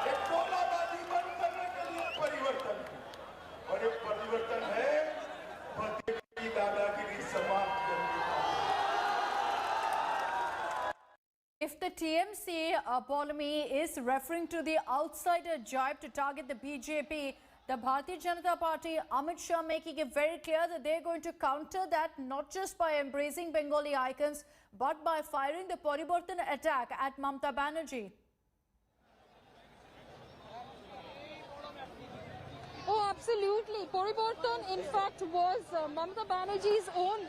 S5: ये टोलाबाजी बंद करने के लिए परिवर्तन है। और ये परिवर्तन है बंदी दादागिरी समाप्त करने के लिए।
S2: If the TMC, Ponomi, is referring to the outsider jibe to target the BJP, the Bharatiya Janata Party, Amit Shah making it very clear that they're going to counter that not just by embracing Bengali icons, but by firing the Parivartan attack at Mamata Banerjee.
S1: Oh, absolutely. Parivartan, in fact, was Mamata Banerjee's own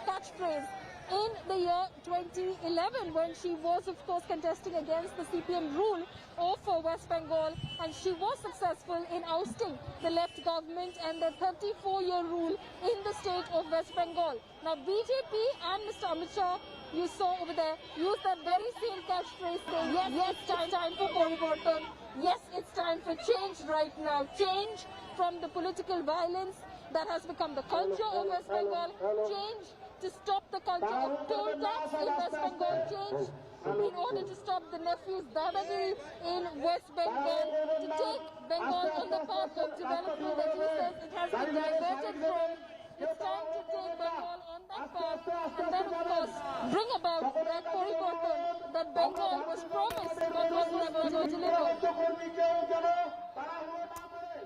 S1: catchphrase in the year 2011, when she was, of course, contesting against the CPM rule of West Bengal, and she was successful in ousting the left government and the 34-year rule in the state of West Bengal. Now, BJP and Mr. Amit Shah, you saw over there, use that very same catchphrase saying, yes, it's time for Parivartan. Yes, it's time for change right now. Change from the political violence that has become the culture of West Bengal. Change to stop the culture of toll tax in West Bengal. Change in order to stop the nephew's dadagiri in West Bengal. To take Bengal on the path of development that he says it has been diverted from. It's time to take Bengal on that path, and then, of course, bring about that Parivartan that Bengal was promised but was never delivered.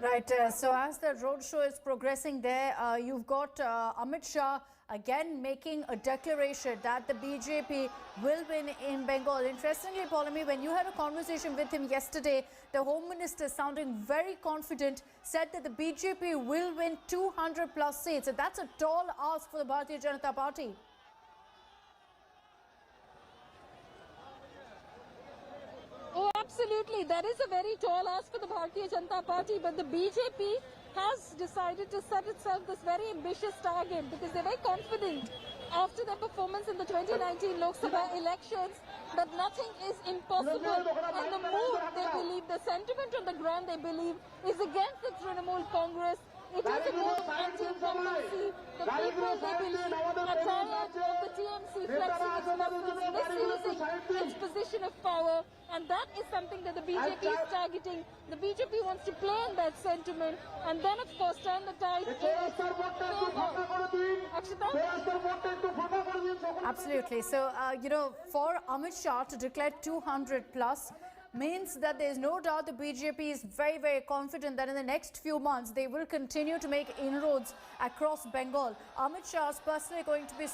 S2: Right, so as the roadshow is progressing there, you've got Amit Shah again making a declaration that the BJP will win in Bengal. Interestingly, Ponomi, when you had a conversation with him yesterday, the Home Minister, sounding very confident, said that the BJP will win 200 plus seats. So that's a tall ask for the Bharatiya Janata Party.
S1: Oh, absolutely. That is a very tall ask for the Bharatiya Janata Party, but the BJP has decided to set itself this very ambitious target because they're very confident after their performance in the 2019 Lok Sabha elections that nothing is impossible, and the mood they believe, the sentiment on the ground they believe is against the Trinamool Congress. It is a move of anti-incumbency. The people, they believe, are tired of the TMC flexing its muscles, misusing its position of power, and that is something that the BJP is targeting. The BJP wants to play on that sentiment, and then, of course, turn the tide in Akshita?
S2: Absolutely. So, for Amit Shah to declare 200 plus means that there is no doubt the BJP is very, very confident that in the next few months they will continue to make inroads across Bengal. Amit Shah is personally going to be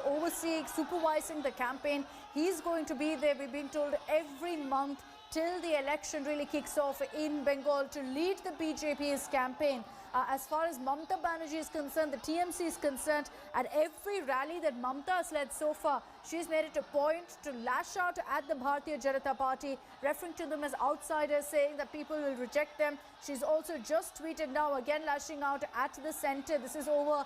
S2: overseeing, supervising the campaign. He's going to be there, we're being told, every month till the election really kicks off in Bengal to lead the BJP's campaign. As far as Mamata Banerjee is concerned, the TMC is concerned, at every rally that Mamata has led so far, she's made it a point to lash out at the Bharatiya Janata Party, referring to them as outsiders, saying that people will reject them. She's also just tweeted now, again lashing out at the centre. This is over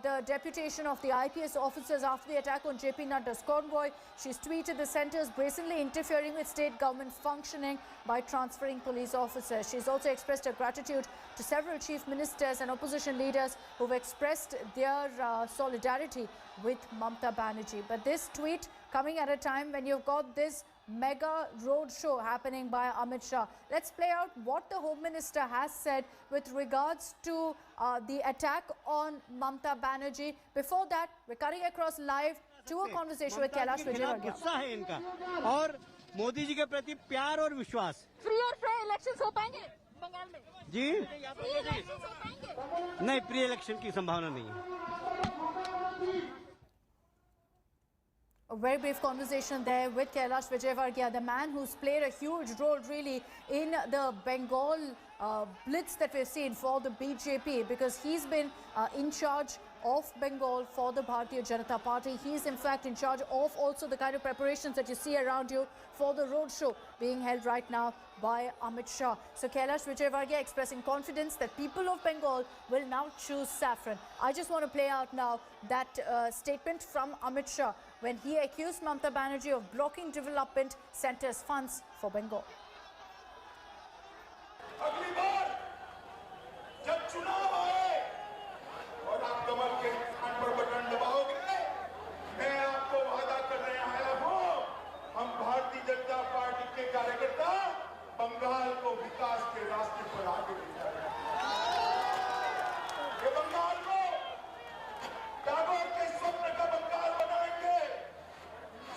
S2: the deputation of the IPS officers after the attack on JP Nadda's convoy. She's tweeted the centre is brazenly interfering with state government functioning by transferring police officers. She's also expressed her gratitude to several chief ministers and opposition leaders who've expressed their solidarity with Mamata Banerjee. But this tweet coming at a time when you've got this mega roadshow happening by Amit Shah. Let's play out what the Home Minister has said with regards to the attack on Mamata Banerjee. Before that, we're cutting across live to a conversation with Kailash Vijaywargiya.
S6: गुस्सा है इनका और मोदी जी के प्रति प्यार और विश्वास.
S1: Free और फेयर इलेक्शंस हो पाएंगे बंगाल में?
S6: जी
S1: फ्री इलेक्शंस हो पाएंगे?
S6: नहीं, प्री इलेक्शन की संभावना नहीं है.
S2: A very brief conversation there with Kailash Vijaywargiya, the man who's played a huge role really in the Bengal blitz that we've seen for the BJP, because he's been in charge of Bengal for the Bharatiya Janata Party. He's in fact in charge of also the kind of preparations that you see around you for the roadshow being held right now by Amit Shah. So Kailash Vijaywargiya expressing confidence that people of Bengal will now choose saffron. I just want to play out now that statement from Amit Shah when he accused Mamata Banerjee of blocking development centre's funds for Bengal.
S5: अगली बार जब चुनाव आए और आप कमल के स्थान पर button दबाओगे, मैं आपको वादा करने आया हूं, हम भारतीय जनता पार्टी के कार्यकर्ता बंगाल को विकास के रास्ते पर आगे ले जाएंगे. ये बंगाल को टैगोर के स्वप्न का बंगाल बनाएंगे,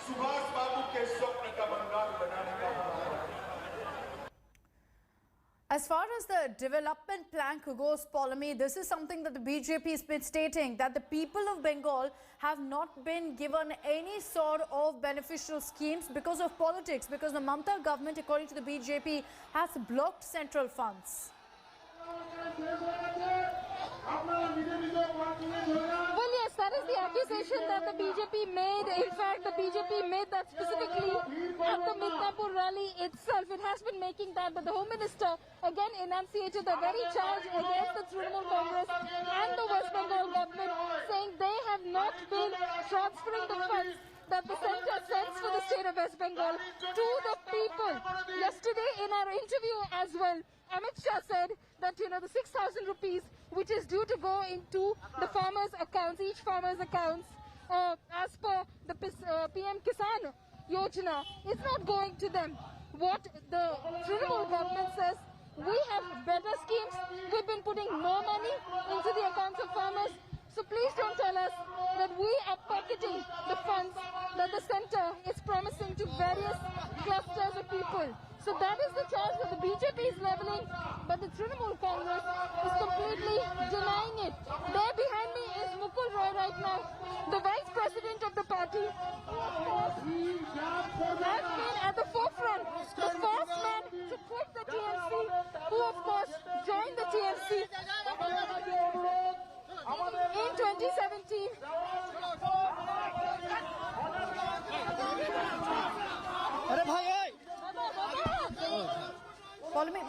S5: सुभाष बाबू के स्वप्न का बंगाल बनाने का हमारा.
S2: As far as the development plank goes, Polami, this is something that the BJP has been stating, that the people of Bengal have not been given any sort of beneficial schemes because of politics, because the Mamata government, according to the BJP, has blocked central funds.
S1: Well, yes, that is the accusation that the BJP made. In fact, the BJP made that specifically at the Midnapur rally itself. It has been making that, but the Home Minister again enunciated the very charge against the Trinamool Congress and the West Bengal government, saying they have not been transferring the funds that the centre sends for the state of West Bengal to the people. Yesterday in our interview as well, Amit Shah said that, the 6,000 rupees which is due to go into the farmers' accounts, each farmer's accounts, as per the PM Kisan Yojana, is not going to them. What the Trinamool government says, we have better schemes, we've been putting more money into the accounts of farmers, so please don't tell us that we are pocketing the funds that the centre is promising to various clusters of people. So that is the charge that the BJP is levelling, but the Trinamool Congress is completely denying it. There behind me is Mukul Roy right now, the Vice President of the party, has been at the forefront, the first man to quit the TMC, who of course joined the TMC in 2017.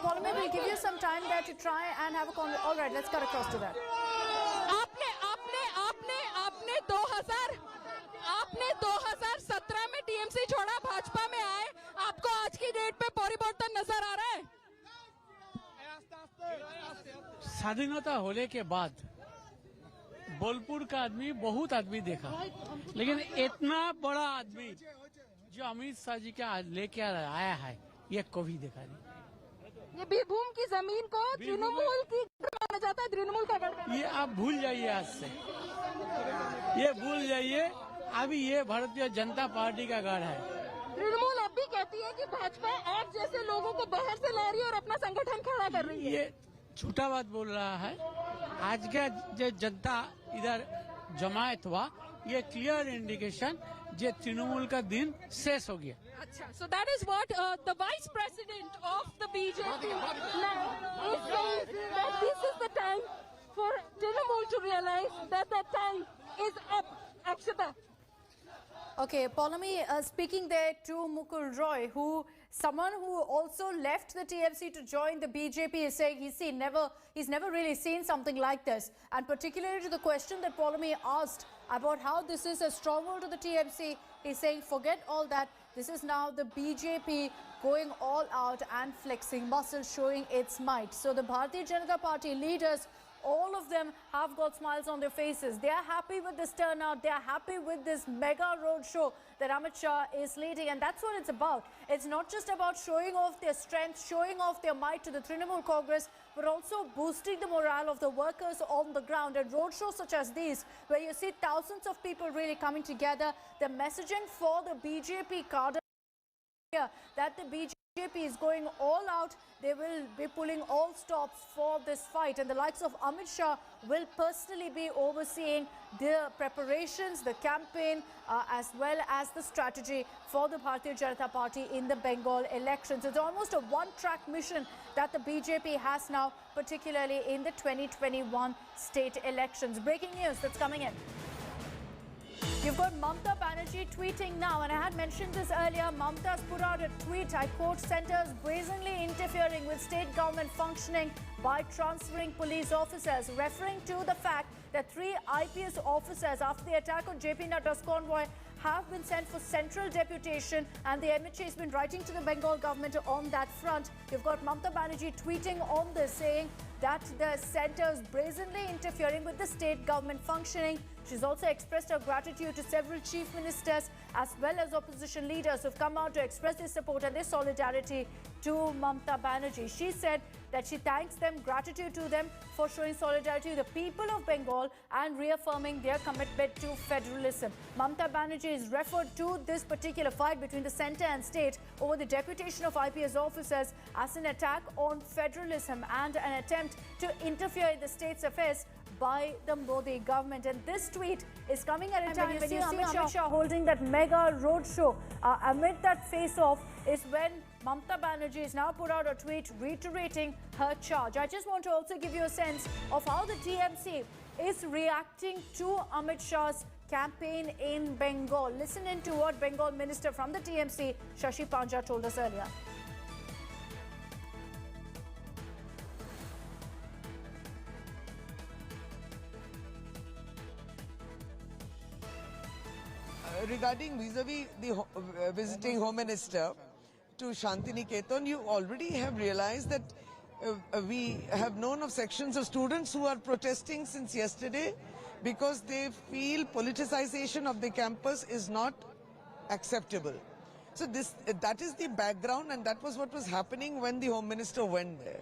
S2: Polami will give you some time there to try and have a conversation. All right, let's cut across to that.
S1: आपने 2000 पे परिवर्तन नजर आ रहा है?
S7: स्वाधीनता होने के बाद बोलपुर का आदमी बहुत आदमी देखा, लेकिन इतना बड़ा आदमी जो अमित शाह जी का लेके आया है ये कभी देखा नहीं।
S1: ये बीरभूम की जमीन को तृणमूल की माना जाता है, तृणमूल का गढ़।
S7: ये आप भूल जाइए, आज से ये भूल जाइए। अभी ये भारतीय जनता पार्टी का गढ़ है।
S1: तृणमूल अब भी कहती है कि भाजपा आप जैसे लोगों को बाहर से ला रही है और अपना संगठन खड़ा कर रही है।
S7: ये झूठा बात बोल रहा है। आज का जो जनता इधर जमायत हुआ, ये क्लियर इंडिकेशन जो तृणमूल का दिन शेष हो गया।
S1: अच्छा, so that is what the vice president of the BJP now is saying, that this is the time for Trinamool to realize that the time is up. Akshata.
S2: Okay, Polami, speaking there to Mukul Roy, someone who also left the TMC to join the BJP, is saying he's never really seen something like this. And particularly to the question that Polami asked about how this is a stronghold to the TMC, he's saying forget all that. This is now the BJP going all out and flexing muscle, showing its might. So the Bharatiya Janata Party leaders, all of them have got smiles on their faces. They are happy with this turnout. They are happy with this mega road show that Amit Shah is leading. And that's what it's about. It's not just about showing off their strength, showing off their might to the Trinamool Congress, but also boosting the morale of the workers on the ground. And road shows such as these, where you see thousands of people really coming together, the messaging for the BJP cadre that the BJP is going all out. They will be pulling all stops for this fight, and the likes of Amit Shah will personally be overseeing the preparations, the campaign, as well as the strategy for the Bharatiya Janata Party in the Bengal elections. It's almost a one-track mission that the BJP has now, particularly in the 2021 state elections. Breaking news that's coming in. You've got Mamata Banerjee tweeting now, and I had mentioned this earlier. Mamata's put out a tweet, I quote, centers brazenly interfering with state government functioning by transferring police officers, referring to the fact that 3 IPS officers after the attack on JP Nadda's convoy have been sent for central deputation, and the MHA has been writing to the Bengal government on that front. You've got Mamata Banerjee tweeting on this, saying that the centre is brazenly interfering with the state government functioning. She's also expressed her gratitude to several chief ministers as well as opposition leaders who've come out to express their support and their solidarity to Mamata Banerjee. She said that she thanks them, gratitude to them for showing solidarity to the people of Bengal and reaffirming their commitment to federalism. Mamata Banerjee is referred to this particular fight between the centre and state over the deputation of IPS officers as an attack on federalism and an attempt to interfere in the state's affairs by the Modi government. And this tweet is coming at a time when you see Amit Shah holding that mega road show. Amid that face-off is when Mamata Banerjee has now put out a tweet reiterating her charge. I just want to also give you a sense of how the TMC is reacting to Amit Shah's campaign in Bengal. Listen in to what Bengal Minister from the TMC, Shashi Panja, told us earlier.
S3: Regarding vis-a-vis the visiting Home Minister to Shantiniketan, you already have realized that we have known of sections of students who are protesting since yesterday because they feel politicization of the campus is not acceptable. So that is the background, and that was what was happening when the Home Minister went there.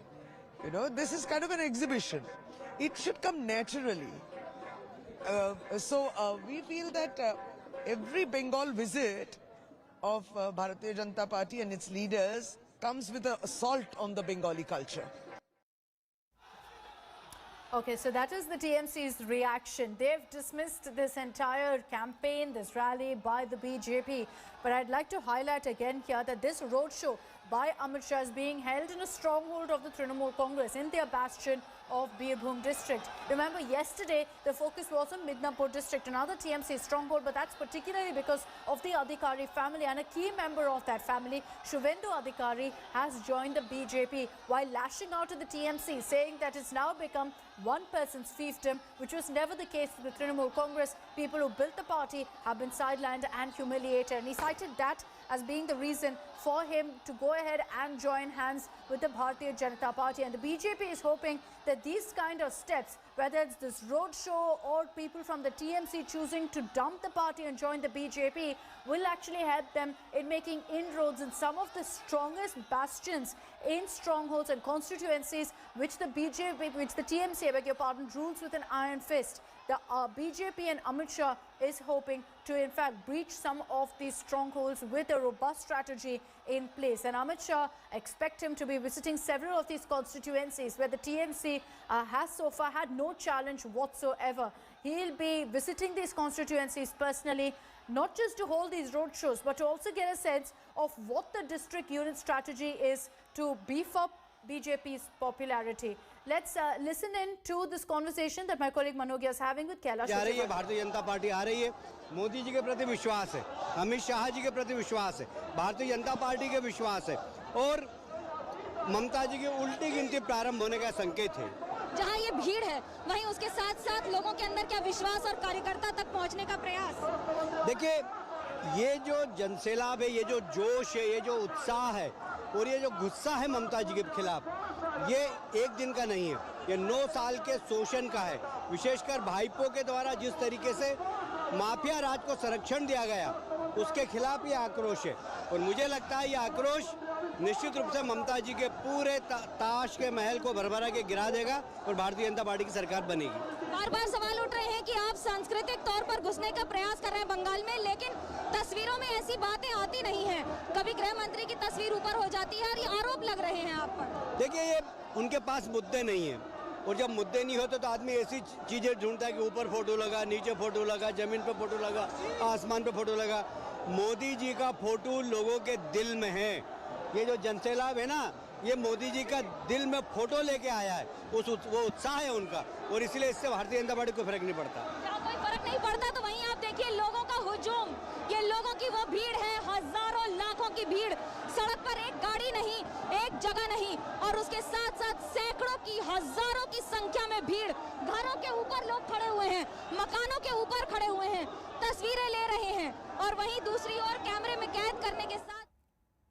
S3: You know, this is kind of an exhibition. It should come naturally. So we feel that every Bengal visit of Bharatiya Janata Party and its leaders comes with an assault on the Bengali culture.
S2: Okay, so that is the TMC's reaction. They've dismissed this entire campaign, this rally by the BJP. But I'd like to highlight again here that this roadshow by Amit Shah is being held in a stronghold of the Trinamool Congress in their bastion of Birbhum district. Remember, yesterday the focus was on Midnapur district, another TMC stronghold, but that's particularly because of the Adhikari family, and a key member of that family, Shuvendu Adhikari, has joined the BJP while lashing out at the TMC, saying that it's now become one person's fiefdom, which was never the case with the Trinamool Congress. People who built the party have been sidelined and humiliated, and he cited that as being the reason for him to go ahead and join hands with the Bharatiya Janata Party. And the BJP is hoping that these kind of steps, whether it's this roadshow or people from the TMC choosing to dump the party and join the BJP, will actually help them in making inroads in some of the strongest bastions in strongholds and constituencies which the BJP, which the TMC, I beg your pardon, rules with an iron fist. The BJP and Amit Shah is hoping to in fact breach some of these strongholds with a robust strategy in place. And Amit Shah, expect him to be visiting several of these constituencies where the TMC has so far had no challenge whatsoever. He'll be visiting these constituencies personally, not just to hold these road shows, but to also get a sense of what the district unit strategy is to beef up BJP's popularity. Let's listen in to this conversation that my colleague Manogia is having with Kailash.
S6: आ रही है Bharatiya Janata party आ रही है, मोदी जी के प्रति विश्वास है, अमित शाह जी के प्रति विश्वास है, भारतीय जनता पार्टी के विश्वास है और ममता जी की उल्टी गिनती प्रारंभ होने का संकेत है।
S1: जहां ये भीड़ है वहीं उसके साथ साथ लोगों के अंदर क्या विश्वास और कार्यकर्ता तक पहुंचने का प्रयास।
S6: देखिए, ये जो जनसैलाब है, ये जो जोश है, ये जो उत्साह है और ये जो गुस्सा है ममता जी के खिलाफ, ये एक दिन का नहीं है, ये 9 साल के शोषण का है। विशेषकर भाईपों के द्वारा जिस तरीके से माफिया राज को संरक्षण दिया गया, उसके खिलाफ ये आक्रोश है और मुझे लगता है ये आक्रोश निश्चित रूप से ममता जी के पूरे ताश के महल को भरभरा के गिरा देगा और भारतीय जनता पार्टी की सरकार बनेगी।
S1: बार बार सवाल उठ रहे हैं कि आप सांस्कृतिक तौर पर घुसने का प्रयास कर रहे हैं बंगाल में, लेकिन तस्वीरों में ऐसी बातें आती नहीं हैं। कभी गृह मंत्री की तस्वीर ऊपर हो जाती है और ये आरोप लग रहे हैं आप पर।
S6: देखिए, ये उनके पास मुद्दे नहीं है और जब मुद्दे नहीं होते तो आदमी ऐसी चीजें ढूंढता है कि ऊपर फोटो लगा, नीचे फोटो लगा, जमीन पे फोटो लगा, आसमान पे फोटो लगा। मोदी जी का फोटो लोगों के दिल में है। ये जो जनसैलाब है ना, ये मोदी जी का दिल में फोटो लेके आया है, वो उत्साह है उनका और इसलिए इससे भारतीय जनता पार्टी को फर्क नहीं पड़ता।
S1: कोई फर्क नहीं पड़ता तो वहीं आप देखिए लोगों का हुजूम, ये लोगों की वो भीड़ है, हजारों लाखों की भीड़, सड़क पर एक गाड़ी नहीं, एक जगह नहीं और उसके साथ साथ सैकड़ों की, हजारों की संख्या में भीड़। घरों के ऊपर लोग खड़े हुए हैं, मकानों के ऊपर खड़े हुए हैं, तस्वीरें ले रहे हैं और वहीं दूसरी ओर कैमरे में कैद करने के साथ